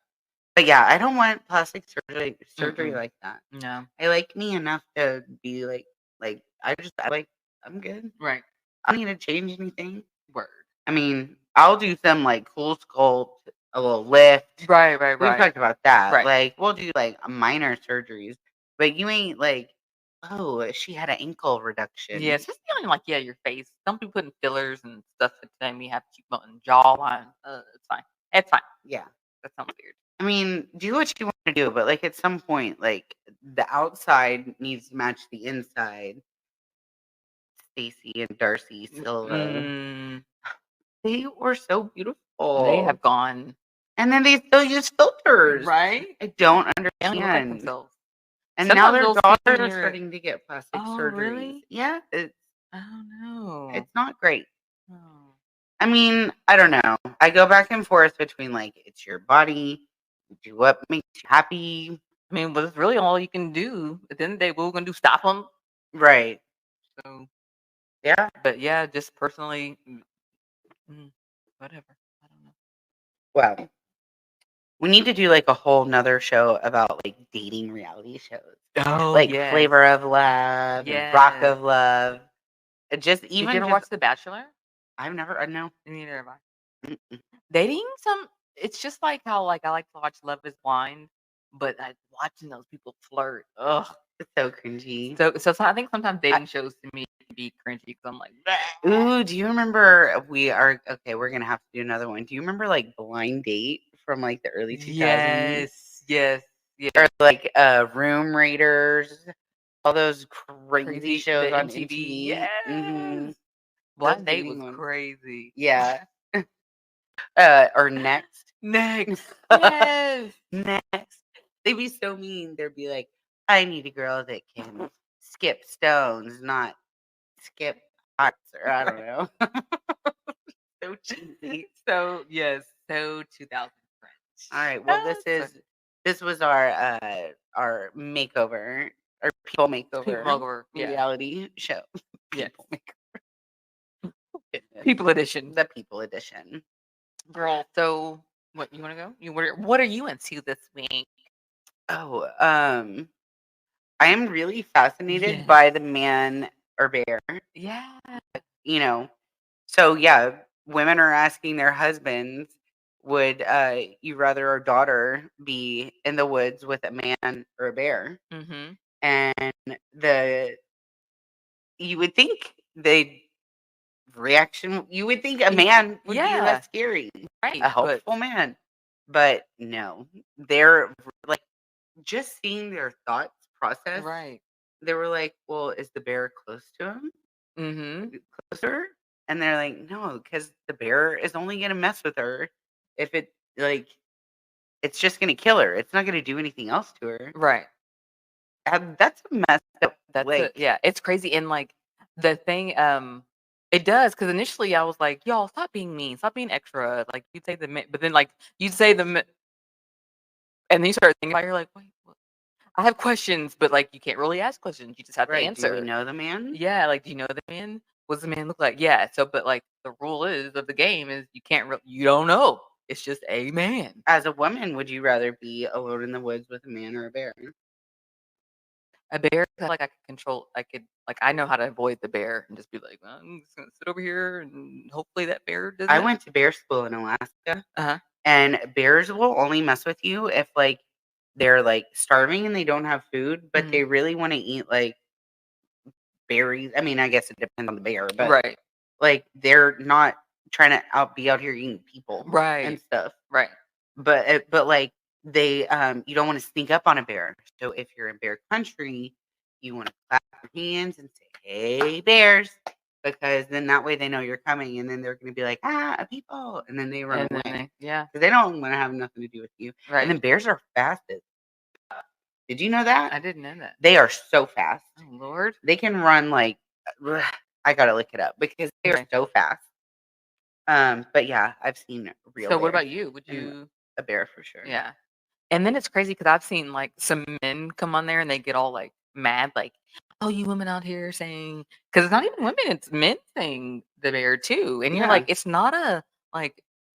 Speaker 2: But yeah, I don't want plastic surgery like that.
Speaker 1: No.
Speaker 2: I like me enough to be like I'm good.
Speaker 1: Right.
Speaker 2: I don't need to change anything.
Speaker 1: Word.
Speaker 2: I mean, I'll do some like cool sculpt, a little lift.
Speaker 1: Right.
Speaker 2: We talked about that.
Speaker 1: Right.
Speaker 2: Like we'll do like minor surgeries, but you ain't like, oh, she had an ankle reduction.
Speaker 1: Yeah, it's just feeling like your face. Some people putting fillers and stuff that me have cheekbone, jawline. It's fine. It's fine.
Speaker 2: Yeah,
Speaker 1: that sounds weird.
Speaker 2: I mean, do what you want to do, but like at some point, like the outside needs to match the inside. Stacy and Darcy Silva. They were so beautiful.
Speaker 1: They have gone.
Speaker 2: And then they still use filters.
Speaker 1: Right?
Speaker 2: I don't understand. And now their daughters are starting to get plastic surgery.
Speaker 1: Really?
Speaker 2: Yeah.
Speaker 1: Oh, no.
Speaker 2: It's not great.
Speaker 1: Oh.
Speaker 2: I mean, I don't know. I go back and forth between like, it's your body. Do what makes you happy.
Speaker 1: I mean, but it's really all you can do. At the end of the day, what we're going to do, stop them?
Speaker 2: Right.
Speaker 1: So,
Speaker 2: yeah.
Speaker 1: But yeah, just personally, whatever. I don't know.
Speaker 2: Wow. We need to do like a whole nother show about like dating reality shows.
Speaker 1: Oh,
Speaker 2: like Flavor of Love, Rock of Love. Just even.
Speaker 1: Did you ever watch The Bachelor?
Speaker 2: I've never. I know.
Speaker 1: Neither have I. Dating it's just like how like I like to watch Love Is Blind, but watching those people flirt,
Speaker 2: it's so cringy.
Speaker 1: So I think sometimes dating shows to me can be cringy because I'm like,
Speaker 2: ooh, do you remember we're gonna have to do another one. Do you remember like Blind Date from like the early 2000s.
Speaker 1: Yes.
Speaker 2: Or like Room Raiders, all those crazy shows on MTV.
Speaker 1: Yes.
Speaker 2: Mm-hmm.
Speaker 1: Blind Date was crazy.
Speaker 2: Yeah. Or Next.
Speaker 1: Yes.
Speaker 2: Next. They'd be so mean. They'd be like, I need a girl that can skip stones, not skip hearts, or I don't know. So cheesy.
Speaker 1: So 2000 French.
Speaker 2: All right. Well, this was our makeover, our people makeover reality show. People makeover.
Speaker 1: People edition.
Speaker 2: The people edition.
Speaker 1: Girl. So what you want to go? What are you into this week?
Speaker 2: Oh, I am really fascinated by the man or bear.
Speaker 1: Yeah.
Speaker 2: You know, so yeah, women are asking their husbands, would you rather our daughter be in the woods with a man or a bear?
Speaker 1: Mm-hmm.
Speaker 2: And you would think you would think a man would be less scary,
Speaker 1: right?
Speaker 2: A helpful man, but no, they're like, just seeing their thoughts process.
Speaker 1: Right.
Speaker 2: They were like, well, is the bear close to him?
Speaker 1: Mm-hmm.
Speaker 2: Closer? And they're like, no, because the bear is only going to mess with her if it's just going to kill her. It's not going to do anything else to her.
Speaker 1: Right.
Speaker 2: That's a mess.
Speaker 1: It's crazy. And like the thing, it does, because initially I was like, y'all, stop being mean, stop being extra. Like you'd say but then like you'd say and then you start thinking about it, you're like, wait, what? I have questions, but like you can't really ask questions. You just have to answer.
Speaker 2: Do we know the man?
Speaker 1: Yeah, like do you know the man? What does the man look like? Yeah. So, but like the rule of the game is you don't know. It's just a man.
Speaker 2: As a woman, would you rather be alone in the woods with a man or a bear?
Speaker 1: A bear, like I know how to avoid the bear and just be like, well, I'm just gonna sit over here and hopefully that bear doesn't.
Speaker 2: I went to bear school in Alaska.
Speaker 1: Uh-huh.
Speaker 2: And bears will only mess with you if like they're like starving and they don't have food, but they really want to eat like berries. I mean, I guess it depends on the bear, but
Speaker 1: right,
Speaker 2: like they're not trying to be out here eating people,
Speaker 1: right,
Speaker 2: and stuff,
Speaker 1: right.
Speaker 2: But like they you don't want to sneak up on a bear. So if you're in bear country, you want to clap your hands and say, "Hey, bears." Because then that way they know you're coming, and then they're going to be like, people, and then they run away. Because they don't want to have nothing to do with you. Right. And then bears are fastest. Did you know that?
Speaker 1: I didn't know that.
Speaker 2: They are so fast.
Speaker 1: Oh, Lord.
Speaker 2: They can run like, I got to look it up because they are so fast. But yeah, I've seen real bears.
Speaker 1: What about you? Would you?
Speaker 2: A bear for sure.
Speaker 1: Yeah. And then it's crazy because I've seen like some men come on there and they get all like mad, like, oh, you women out here saying, because it's not even women, it's men saying the bear too. And you're like, it's not a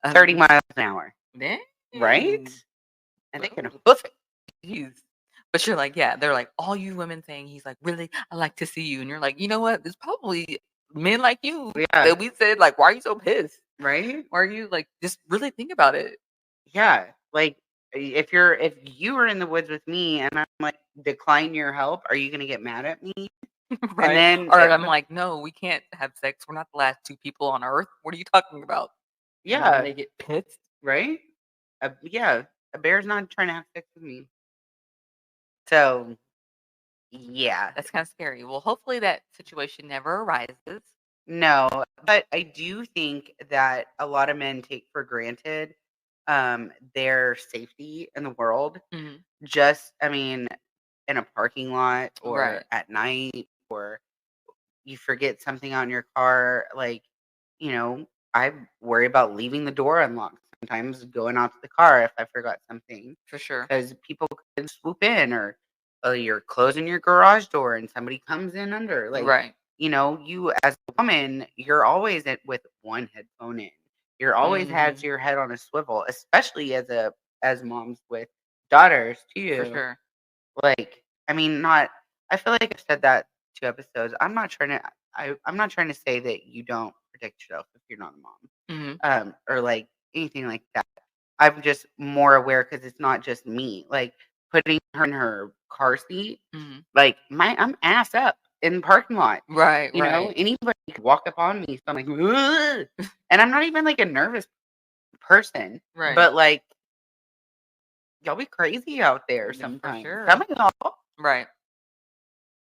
Speaker 2: 30 miles an hour.
Speaker 1: Dang.
Speaker 2: Right? And they can hoof it.
Speaker 1: Jeez. But you're like, they're like, all you women saying, he's like, really, I like to see you. And you're like, you know what? There's probably men like you that we said, like, why are you so pissed?
Speaker 2: Right?
Speaker 1: Why are you like, just really think about it.
Speaker 2: Yeah. Like, if you were in the woods with me and I'm like, decline your help, are you going to get mad at me?
Speaker 1: Right. And then, I'm like, no, we can't have sex. We're not the last two people on Earth. What are you talking about?
Speaker 2: Yeah.
Speaker 1: And they get pissed.
Speaker 2: Right? A bear's not trying to have sex with me. So, yeah.
Speaker 1: That's kind of scary. Well, hopefully that situation never arises.
Speaker 2: No, but I do think that a lot of men take for granted their safety in the world.
Speaker 1: Mm-hmm.
Speaker 2: Just, I mean, in a parking lot or at night, or you forget something on your car. Like, I worry about leaving the door unlocked sometimes, going out to the car if I forgot something.
Speaker 1: For sure.
Speaker 2: Because people can swoop in, or you're closing your garage door and somebody comes in under. Like, you as a woman, you're always with one headphone in. You're always has your head on a swivel, especially as moms with daughters too.
Speaker 1: For sure.
Speaker 2: Like, I mean, I feel like I've said that 2 episodes. I'm not trying to say that you don't protect yourself if you're not a mom. Or like anything like that. I'm just more aware because it's not just me. Like putting her in her car seat, like I'm ass up in the parking lot.
Speaker 1: Right.
Speaker 2: You know, anybody could walk up on me. So I'm like, ugh! And I'm not even like a nervous person.
Speaker 1: Right.
Speaker 2: But like, y'all be crazy out there
Speaker 1: Yeah,
Speaker 2: sometimes.
Speaker 1: for sure.
Speaker 2: Some of y'all.
Speaker 1: Right.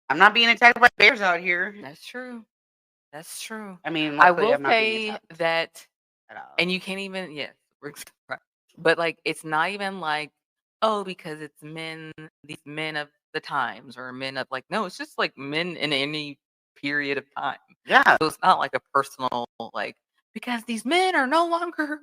Speaker 2: I'm not being attacked by bears out here.
Speaker 1: That's true. That's true.
Speaker 2: I mean,
Speaker 1: I
Speaker 2: luckily
Speaker 1: will
Speaker 2: I'm not being
Speaker 1: say
Speaker 2: attacked
Speaker 1: that,
Speaker 2: at all.
Speaker 1: and you can't even, yes, right. But like, it's not even like, oh, because it's men, these men of the times, or men of like, no, it's just like men in any period of time.
Speaker 2: Yeah.
Speaker 1: So it's not like a personal, like, because these men are no longer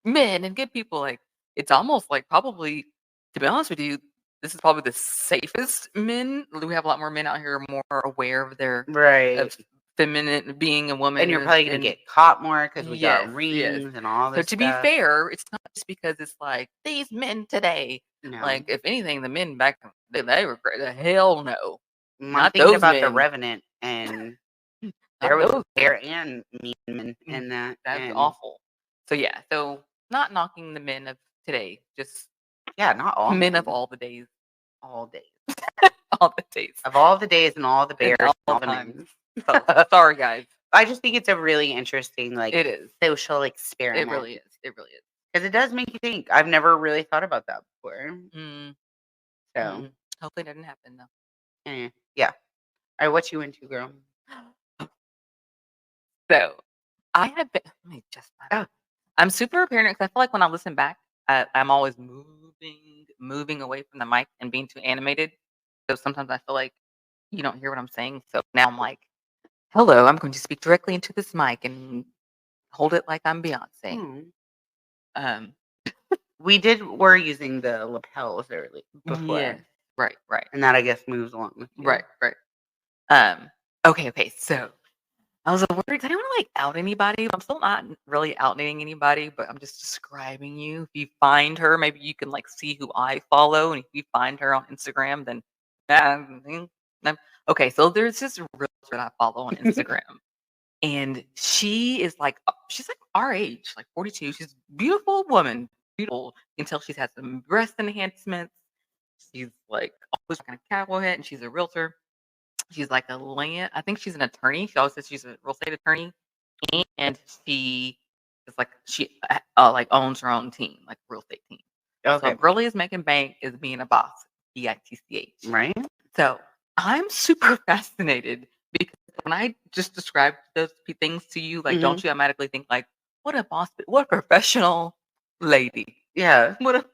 Speaker 1: men and good people. Like, it's almost like, probably, to be honest with you, this is probably the safest men. We have a lot more men out here more aware of their
Speaker 2: Right.
Speaker 1: of feminine being a woman,
Speaker 2: And you're probably going to get caught more because we got rings and all
Speaker 1: so
Speaker 2: this
Speaker 1: to
Speaker 2: stuff.
Speaker 1: be fair, it's not just because it's like these men today.
Speaker 2: No.
Speaker 1: Like, if anything, the men back then, they were great. The hell no.
Speaker 2: I'm
Speaker 1: Not
Speaker 2: thinking
Speaker 1: those
Speaker 2: about
Speaker 1: men.
Speaker 2: The Revenant, and
Speaker 1: Not
Speaker 2: there was
Speaker 1: those men.
Speaker 2: bear and mean men in that.
Speaker 1: That's
Speaker 2: and
Speaker 1: awful. So yeah, so not knocking the men of today, just
Speaker 2: yeah, not all
Speaker 1: men of all the days.
Speaker 2: all days.
Speaker 1: All the days.
Speaker 2: Of all the days and all the bears and all the
Speaker 1: times.
Speaker 2: men.
Speaker 1: So, sorry, guys.
Speaker 2: I just think it's a really interesting, like,
Speaker 1: It is.
Speaker 2: social experiment.
Speaker 1: It really is. It really is.
Speaker 2: Because it does make you think. I've never really thought about that before. So,
Speaker 1: hopefully it doesn't happen, though.
Speaker 2: Yeah. All right, what you into, girl?
Speaker 1: So, I have been. Let me just. I'm super paranoid because I feel like when I listen back, I'm always moving away from the mic and being too animated. So sometimes I feel like you don't hear what I'm saying. So now I'm like, hello, I'm going to speak directly into this mic and hold it like I'm Beyonce.
Speaker 2: We're using the lapels early before.
Speaker 1: Yeah. Right.
Speaker 2: And that, I guess, moves along with you.
Speaker 1: Right. Okay. So I was worried because I don't want to like out anybody. I'm still not really outing anybody, but I'm just describing you. If you find her, maybe you can like see who I follow, and if you find her on Instagram, then okay. So there's this realtor that I follow on Instagram, and she's like our age, like 42. She's a beautiful woman, beautiful. You can tell she's had some breast enhancements. She's like always rocking a cowboy hat, and she's a realtor. She's like I think she's an attorney. She always says she's a real estate attorney, and she is like like owns her own team, like real estate team.
Speaker 2: Okay.
Speaker 1: So girlie is making bank, is being a boss, BITCH.
Speaker 2: Right.
Speaker 1: So I'm super fascinated because when I just describe those things to you, like, don't you automatically think like, what a boss, what a professional lady?
Speaker 2: Yeah.
Speaker 1: What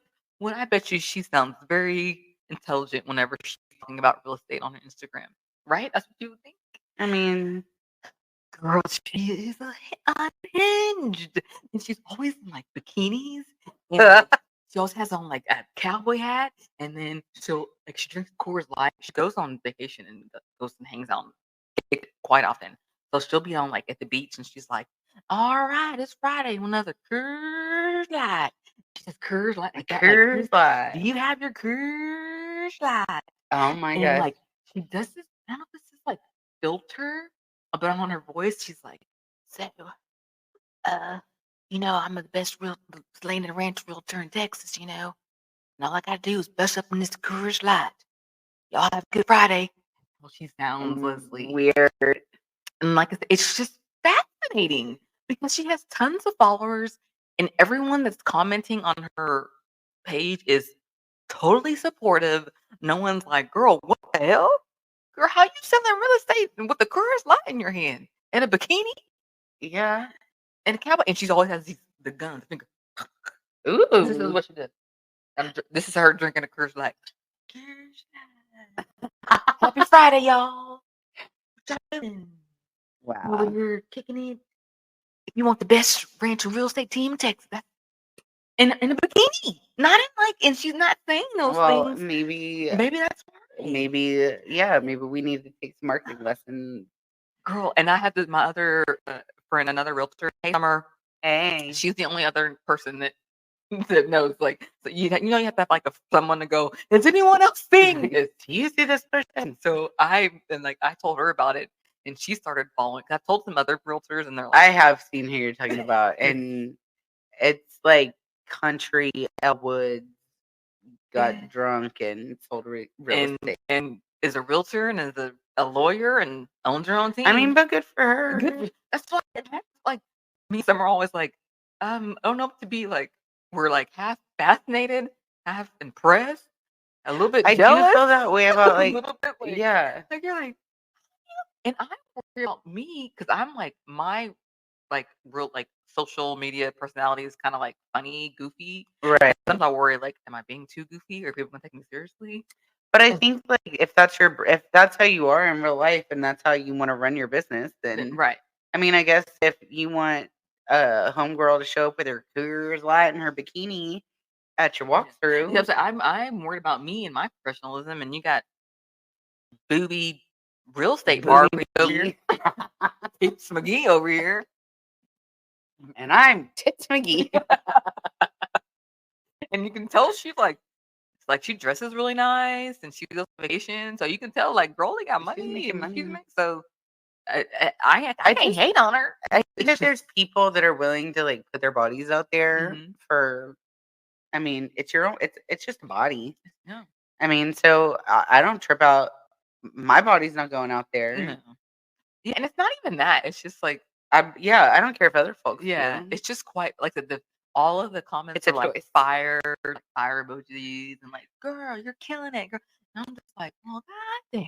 Speaker 1: I bet you she sounds very intelligent whenever she's talking about real estate on her Instagram. Right? That's what you would think.
Speaker 2: I mean,
Speaker 1: girl, she is unhinged, and she's always in like bikinis. And she always has on like a cowboy hat, and then she drinks Coors Light. She goes on vacation and goes and hangs out quite often. So she'll be on like at the beach, and she's like, "All right, it's Friday. Another Coors Light." She says Coors Light, like
Speaker 2: Coors Light.
Speaker 1: Do you have your Coors Light?
Speaker 2: Oh my god!
Speaker 1: And like she does this. I don't know if this is like filter, but on her voice, she's like, "So, I'm the best land and ranch realtor in Texas, and all I gotta do is bust up in this Coors Light. Y'all have a good Friday." Well, she sounds Leslie
Speaker 2: weird,
Speaker 1: and like I said, it's just fascinating because she has tons of followers, and everyone that's commenting on her page is totally supportive. No one's like, "Girl, what the hell? Girl, how you selling real estate with the Coors Light in your hand and a bikini?"
Speaker 2: Yeah,
Speaker 1: and a cowboy, and she always has the guns.
Speaker 2: Ooh,
Speaker 1: this is what she did. This is her drinking a Coors Light. Happy Friday, y'all!
Speaker 2: Wow,
Speaker 1: we're kicking it. If you want the best ranch and real estate team in Texas, in a bikini, not in like, and she's not saying those things. Maybe that's right.
Speaker 2: Maybe we need to take some marketing lessons.
Speaker 1: Girl, and I have my other friend, another realtor. Hey, Summer.
Speaker 2: Hey.
Speaker 1: She's the only other person that knows. Like, so you have to have like someone to go, "Is anyone else seeing this? Do you see this person?" So I told her about it, and she started following. I told some other realtors, and they're like,
Speaker 2: I have seen who you're talking about, and it's like country Elwood got drunk and sold real estate.
Speaker 1: And is a realtor and is a lawyer and owns her own team.
Speaker 2: I mean, but good for her.
Speaker 1: That's why, like, me and Summer are always like, I don't know what to be like. We're like half fascinated half impressed, a little bit
Speaker 2: I
Speaker 1: jealous.
Speaker 2: do feel that way about
Speaker 1: a
Speaker 2: like,
Speaker 1: little bit like,
Speaker 2: yeah.
Speaker 1: like you're like, and I worry about me because I'm like my like real like social media personality is kind of like funny, goofy.
Speaker 2: Right.
Speaker 1: Sometimes I worry like, am I being too goofy or are people gonna take me seriously?
Speaker 2: But I think like if that's how you are in real life and that's how you want to run your business, then
Speaker 1: Right.
Speaker 2: I mean, I guess if you want a homegirl to show up with her Coors Light and her bikini at your walkthrough,
Speaker 1: yeah, so I'm worried about me and my professionalism, and you got booby real estate Barbie over here, Tits McGee over here,
Speaker 2: and I'm Tits McGee.
Speaker 1: and you can tell she's like she dresses really nice, and she goes on vacation, so you can tell like girl, they got money,
Speaker 2: She's making money.
Speaker 1: So I can't hate on her.
Speaker 2: I think that there's people that are willing to like put their bodies out there for. I mean, it's your own. It's just a body.
Speaker 1: Yeah.
Speaker 2: I mean, so I don't trip out. My body's not going out there.
Speaker 1: No. Yeah, and it's not even that. It's just like
Speaker 2: I don't care if other folks do.
Speaker 1: It's just quite like the all of the comments
Speaker 2: It's
Speaker 1: are like fire emojis and like, girl, you're killing it, girl. And I'm just like, well, goddamn.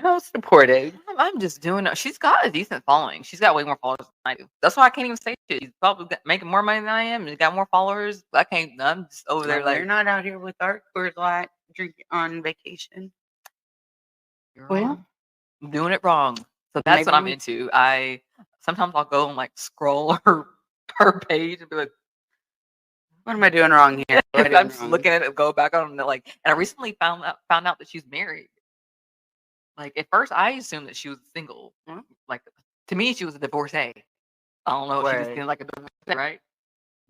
Speaker 2: How supportive.
Speaker 1: I'm just doing it. She's got a decent following. She's got way more followers than I do. That's why I can't even say shit. She's probably making more money than I am. She's got more followers. I'm just over there like,
Speaker 2: we're not out here with our Coors Light drinking on vacation.
Speaker 1: Well, I'm doing it wrong. So that's what I'm into. Sometimes I'll go and like scroll her page and be like,
Speaker 2: what am I doing wrong here?
Speaker 1: I'm just looking at it, go back on it, like, and I recently found out that she's married. Like at first, I assumed that she was single. Like to me, she was a divorcee. I don't know if she was feeling like a divorcee, right?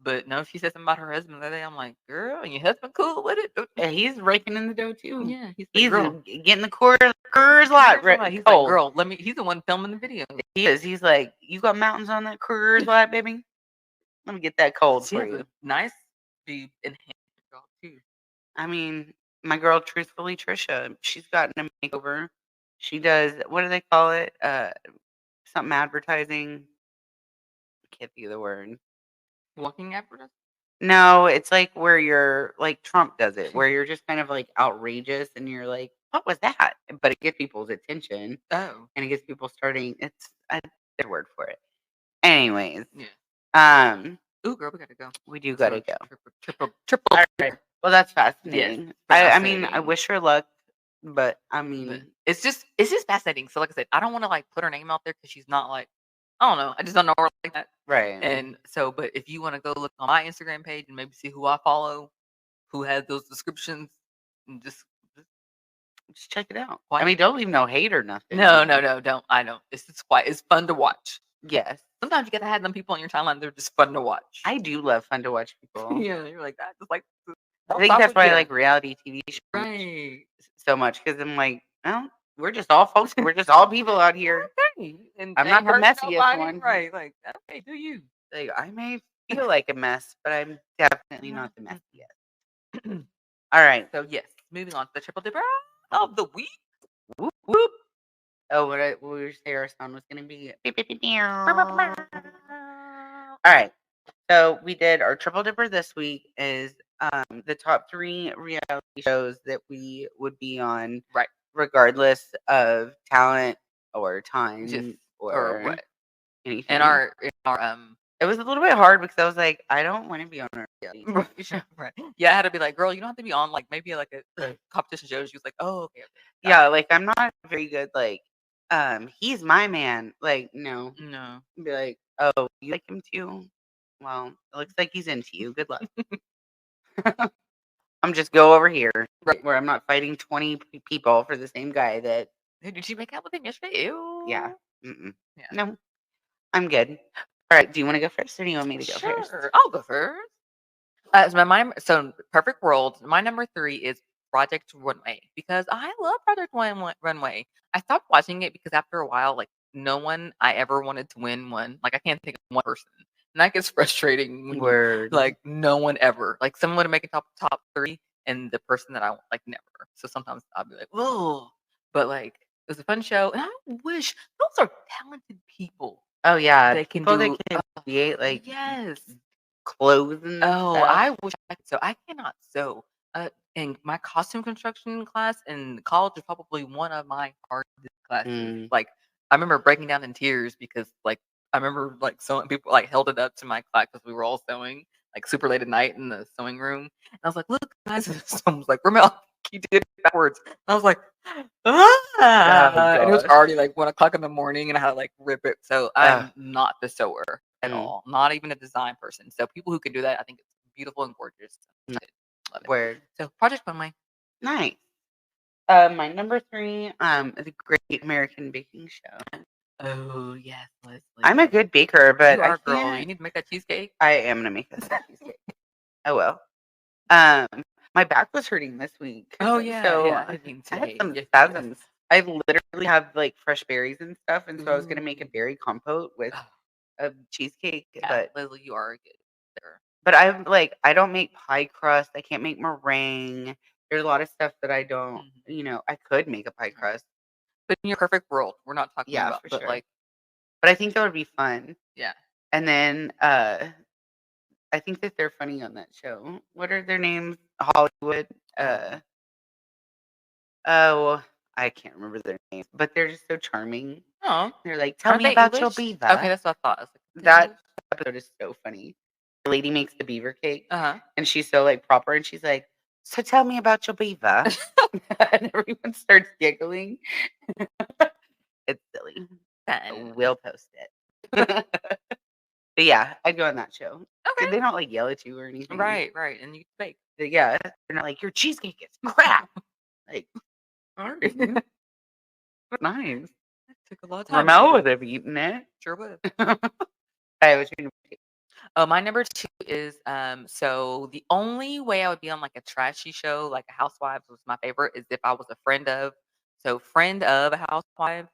Speaker 1: But no, she said something about her husband the other day. I'm like, girl, and your husband cool with it?
Speaker 2: Yeah, he's raking in the dough too.
Speaker 1: Yeah, he's
Speaker 2: getting the Coors Light.
Speaker 1: He's like, girl, he's the one filming the video.
Speaker 2: He is. He's like, you got mountains on that Coors Light, baby. Let me get that cold for you.
Speaker 1: Nice, be enhanced too.
Speaker 2: I mean, my girl, truthfully, Trisha, she's gotten a makeover. She does, what do they call it? Something advertising. I can't think of the word.
Speaker 1: Walking advertising?
Speaker 2: No, it's like where you're like Trump does it, where you're just kind of like outrageous and you're like, what was that? But it gets people's attention.
Speaker 1: Oh.
Speaker 2: And it gets people starting. It's a good word for it. Anyways.
Speaker 1: Yeah. Ooh, girl, we gotta go.
Speaker 2: We do gotta go.
Speaker 1: Triple.
Speaker 2: All right. Well, that's fascinating. I mean, I wish her luck, but I mean,
Speaker 1: it's just fascinating. So, like I said, I don't want to like put her name out there because she's not like, I don't know. I just don't know her like that.
Speaker 2: Right.
Speaker 1: And so, but if you want to go look on my Instagram page and maybe see who I follow, who has those descriptions, and just
Speaker 2: check it out. I mean, don't leave no hate or nothing.
Speaker 1: No, don't. I don't. It's fun to watch.
Speaker 2: Yes.
Speaker 1: Sometimes you gotta have them people on your timeline. They're just fun to watch.
Speaker 2: I do love fun to watch people.
Speaker 1: Yeah, you're like that. Just like
Speaker 2: I think that's why I like reality TV shows
Speaker 1: so
Speaker 2: much because I'm like, well, we're just all folks. We're just all people out here.
Speaker 1: Okay. And
Speaker 2: I'm not the messiest one.
Speaker 1: Right. Like, okay, do you?
Speaker 2: Like, I may feel like a mess, but I'm definitely not the messiest. All right.
Speaker 1: So, yes, moving on to the triple dipper of the week.
Speaker 2: Whoop, whoop. Oh, what we were saying our sound was going to be. All right. So we did our triple dipper this week is the top 3 reality shows that we would be on,
Speaker 1: right?
Speaker 2: Regardless of talent or time or
Speaker 1: what
Speaker 2: anything.
Speaker 1: And our
Speaker 2: it was a little bit hard because I was like, I don't want to be on a reality show.
Speaker 1: Right. Yeah, I had to be like, girl, you don't have to be on like maybe like a competition show. She was like, oh, okay.
Speaker 2: Yeah, like I'm not very good. Like, he's my man. Like, no. Be like, oh, you like him too? Well, it looks like he's into you. Good luck. I'm just go over here, right, where I'm not fighting 20 people for the same guy that.
Speaker 1: Hey, did she make out with him yesterday? Ew.
Speaker 2: Yeah. Yeah. No, I'm good. All right. Do you want to go first, or do you want me to go first?
Speaker 1: I'll go first. So Perfect World. My number 3 is Project Runway because I love Project Runway. I stopped watching it because after a while, like no one I ever wanted to win won. Like I can't think of one person. And that gets frustrating when like no one ever. Like someone would make a top 3 and the person that I want, like never. So sometimes I'll be like, oh, but like it was a fun show. And I wish those are talented people.
Speaker 2: Oh yeah.
Speaker 1: They can
Speaker 2: create like
Speaker 1: yes.
Speaker 2: clothes and stuff.
Speaker 1: I wish I could sew. I cannot sew. In my costume construction class in college is probably one of my hardest classes. Like, I remember breaking down in tears because, like, I remember like sewing. People like held it up to my class because we were all sewing like super late at night in the sewing room. And I was like, "Look, guys!" And someone was like, "Ramelle, you did it backwards." And I was like, "Ah!" And it was already like 1 o'clock in the morning, and I had to like rip it. So I'm not the sewer at all. Not even a design person. So people who can do that, I think it's beautiful and gorgeous. Love it.
Speaker 2: Word.
Speaker 1: So Project Funway.
Speaker 2: Nice. My number 3, the Great American Baking Show.
Speaker 1: Oh yes, Leslie.
Speaker 2: I'm a good baker, but
Speaker 1: you are, girl. You need to make that cheesecake.
Speaker 2: I am gonna make this cheesecake. Oh well. My back was hurting this week.
Speaker 1: Oh yeah.
Speaker 2: So
Speaker 1: yeah.
Speaker 2: I had some spasms. I literally have like fresh berries and stuff, and so I was gonna make a berry compote with a cheesecake.
Speaker 1: Yeah,
Speaker 2: but
Speaker 1: Leslie, you are a good baker.
Speaker 2: But I'm like, I don't make pie crust. I can't make meringue. There's a lot of stuff that I don't. I could make a pie crust.
Speaker 1: But in your perfect world, we're not talking about.
Speaker 2: For
Speaker 1: but
Speaker 2: sure.
Speaker 1: like,
Speaker 2: but I think that would be fun.
Speaker 1: Yeah.
Speaker 2: And then I think that they're funny on that show. What are their names? Hollywood. Oh, I can't remember their names, but they're just so charming.
Speaker 1: Oh,
Speaker 2: they're like, "Tell me about your beaver."
Speaker 1: Okay, that's what I thought.
Speaker 2: That episode is so funny. The lady makes the beaver cake, and she's so like proper, and she's like, "So tell me about your beaver," and everyone starts giggling. It's silly. We'll post it. But yeah, I'd go on that show.
Speaker 1: Okay.
Speaker 2: They don't like yell at you or anything.
Speaker 1: Right, and you can bake.
Speaker 2: Yeah, they're not like, "Your cheesecake is crap." Like, sorry. Nice.
Speaker 1: That took a lot of time.
Speaker 2: Ramelle would have eaten it.
Speaker 1: Sure would. My number 2 is so the only way I would be on like a trashy show like a Housewives was my favorite is if I was a friend of a housewife.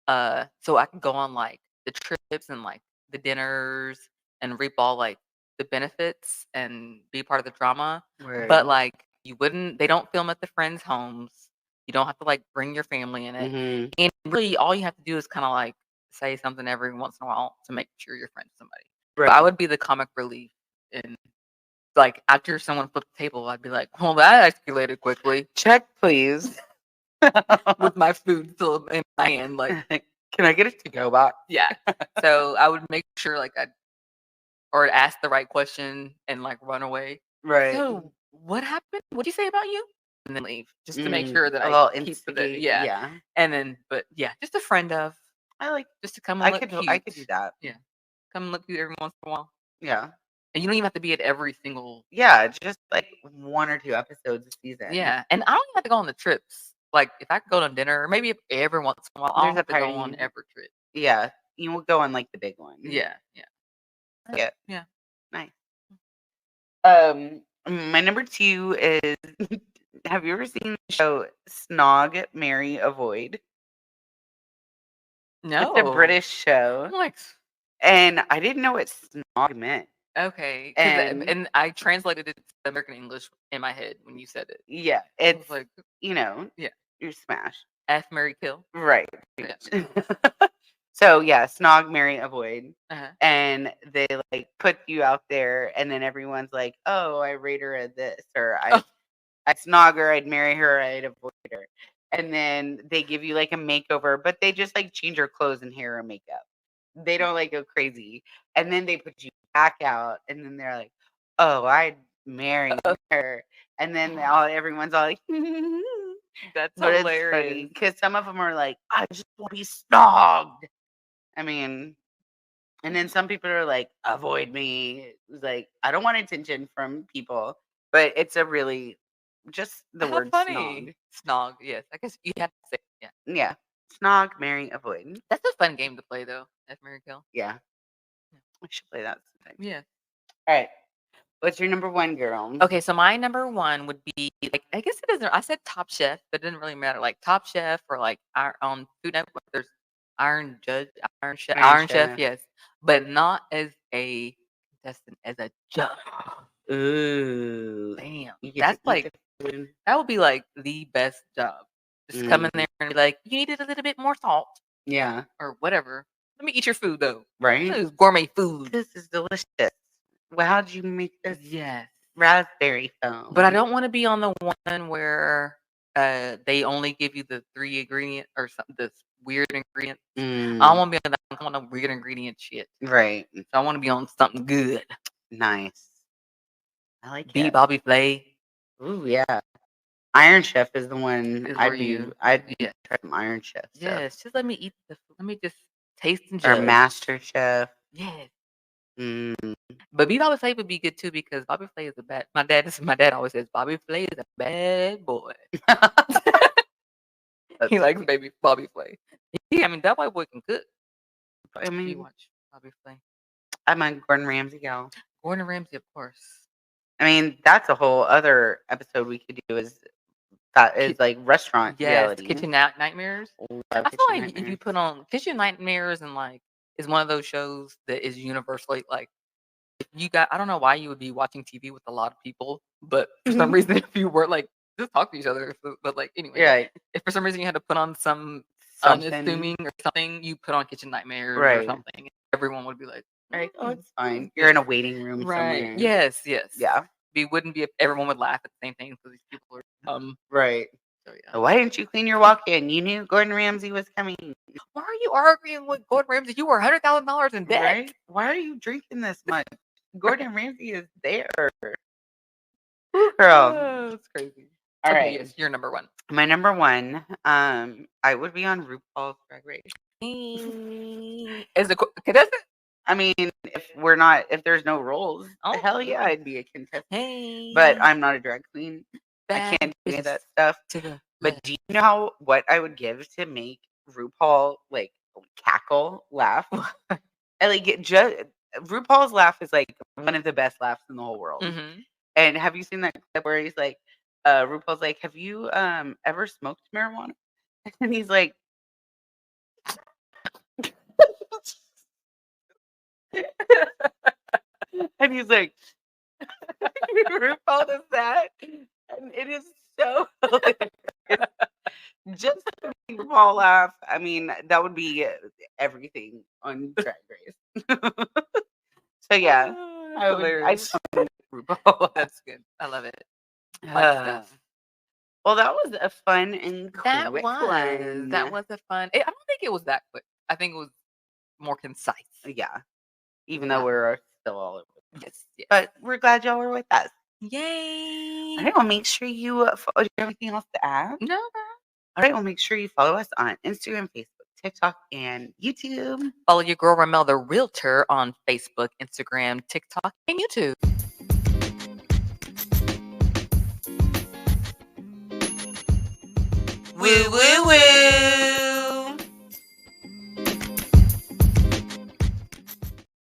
Speaker 1: So I could go on like the trips and like the dinners and reap all like the benefits and be part of the drama. But like they don't film at the friends' homes. You don't have to like bring your family in it. And really all you have to do is kind of like say something every once in a while to make sure you're friends with somebody. Right. But I would be the comic relief and like after someone flipped the table, I'd be like, well, that escalated quickly.
Speaker 2: Check, please.
Speaker 1: With my food still in my hand, like,
Speaker 2: can I get it to go box?
Speaker 1: Yeah. So I would make sure like I'd ask the right question and like run away.
Speaker 2: Right.
Speaker 1: So what happened? What'd you say about you? And then leave just to make sure that I keep the yeah. And then, but yeah, just a friend of.
Speaker 2: I like
Speaker 1: just to come and look cute.
Speaker 2: I could do that.
Speaker 1: Yeah. Come and look cute every once in a while.
Speaker 2: Yeah.
Speaker 1: And you don't even have to be at every single.
Speaker 2: Yeah, just like 1 or 2 episodes a season.
Speaker 1: Yeah, and I don't even have to go on the trips. Like if I could go to dinner, maybe if every once in a while, I don't have to go on every trip.
Speaker 2: Yeah, you will go on like the big one.
Speaker 1: Yeah.
Speaker 2: Yeah. Nice. My number 2 is. Have you ever seen the show Snog, Marry, Avoid?
Speaker 1: No.
Speaker 2: It's a British show.
Speaker 1: What?
Speaker 2: And I didn't know what snog meant.
Speaker 1: Okay. And I translated it to American English in my head when you said it.
Speaker 2: Yeah. It's
Speaker 1: like,
Speaker 2: yeah. You smash.
Speaker 1: F, marry, kill.
Speaker 2: Right. Yeah. So yeah, snog, marry, avoid. And they like put you out there and then everyone's like, oh, I rate her at this, or I snog her, I'd marry her, I'd avoid her. And then they give you like a makeover, but they just like change your clothes and hair and makeup. They don't like go crazy. And then they put you back out and then they're like, oh, I'd marry her. And then everyone's all like,
Speaker 1: that's hilarious.
Speaker 2: Because some of them are like, I just want to be snogged. I mean, and then some people are like, avoid me. It's like, I don't want attention from people. But it's a really, just the word
Speaker 1: funny. Snog, yes. I guess you have to say it. Yeah.
Speaker 2: Yeah. Snog, marry, avoid.
Speaker 1: That's a fun game to play, though. F, marry, kill.
Speaker 2: Yeah. We should play that sometime.
Speaker 1: Yeah.
Speaker 2: All right. What's your number 1, girl?
Speaker 1: Okay, so my number 1 would be like I guess it doesn't. I said Top Chef, but it didn't really matter. Like Top Chef or like our on Food Network. There's Iron Chef, yes, but not as a contestant, as a judge.
Speaker 2: Ooh,
Speaker 1: damn, that's like that would be like the best job. Just come in there and be like, you needed a little bit more salt,
Speaker 2: yeah,
Speaker 1: or whatever. Let me eat your food though.
Speaker 2: Right?
Speaker 1: This is gourmet food.
Speaker 2: This is delicious. Well, how'd you make this?
Speaker 1: Yes.
Speaker 2: Raspberry foam.
Speaker 1: But I don't want to be on the one where they only give you the 3 ingredients or something, this weird ingredients. I don't want to be on that. I don't want no weird ingredient shit.
Speaker 2: Right.
Speaker 1: So I want to be on something good.
Speaker 2: Nice. I like it.
Speaker 1: Beat Bobby Flay.
Speaker 2: Ooh, yeah. Iron Chef is the one I'd try some Iron Chef stuff.
Speaker 1: Yes, just let me eat let me just taste and
Speaker 2: Or
Speaker 1: judge.
Speaker 2: Master Chef.
Speaker 1: Yes.
Speaker 2: Mm.
Speaker 1: But Beat Bobby Flay would be good too because Bobby Flay is a bad. My dad always says Bobby Flay is a bad boy. He likes baby Bobby Flay. Yeah, I mean that white boy can cook.
Speaker 2: I mean,
Speaker 1: you watch Bobby Flay.
Speaker 2: I'm a Gordon Ramsay gal.
Speaker 1: Gordon Ramsay, of course.
Speaker 2: I mean, that's a whole other episode we could do. Is like restaurant reality.
Speaker 1: Kitchen Nightmares. I feel like if you put on Kitchen Nightmares and like is one of those shows that is universally like if you got I don't know why you would be watching TV with a lot of people, but for some reason if you were like just talk to each other, but like anyway, if for some reason you had to put on some unassuming or something, you put on Kitchen Nightmares or something, everyone would be like,
Speaker 2: oh, it's fine. You're in a waiting room somewhere.
Speaker 1: Yes.
Speaker 2: Yeah.
Speaker 1: It wouldn't be if everyone would laugh at the same thing because these people are
Speaker 2: right.
Speaker 1: So yeah.
Speaker 2: So why didn't you clean your walk-in? You knew Gordon Ramsay was coming.
Speaker 1: Why are you arguing with Gordon Ramsay? You were $100,000 in debt.
Speaker 2: Right? Why are you drinking this much? Gordon Ramsay is there. Ooh, girl.
Speaker 1: That's crazy.
Speaker 2: All right.
Speaker 1: Yes, you're number one.
Speaker 2: My number one, I would be on RuPaul's Drag Race.
Speaker 1: Is it contestant?
Speaker 2: I mean, if there's no roles, hell yeah, I'd be a contestant. But I'm not a drag queen. I can't do any of that stuff. But do you know what I would give to make RuPaul like cackle, laugh? RuPaul's laugh is like one of the best laughs in the whole world.
Speaker 1: Mm-hmm.
Speaker 2: And have you seen that clip where he's like, RuPaul's like, have you ever smoked marijuana? And he's like, and he's like, RuPaul does that, and it is so hilarious. Just to make RuPaul laugh. I mean, that would be everything on Drag Race. So yeah, I just want to RuPaul.
Speaker 1: That's good. I love it.
Speaker 2: Fun stuff. Well, that was a fun and quick one.
Speaker 1: That was a fun. I don't think it was that quick. I think it was more concise.
Speaker 2: Yeah. Even though we're still all over.
Speaker 1: Yes.
Speaker 2: But we're glad y'all were with us.
Speaker 1: Yay.
Speaker 2: All right, well, make sure you follow. Do you have anything else to add?
Speaker 1: No.
Speaker 2: All right, well, make sure you follow us on Instagram, Facebook, TikTok, and YouTube.
Speaker 1: Follow your girl Ramelle, the realtor, on Facebook, Instagram, TikTok, and YouTube.
Speaker 2: Woo, woo, woo.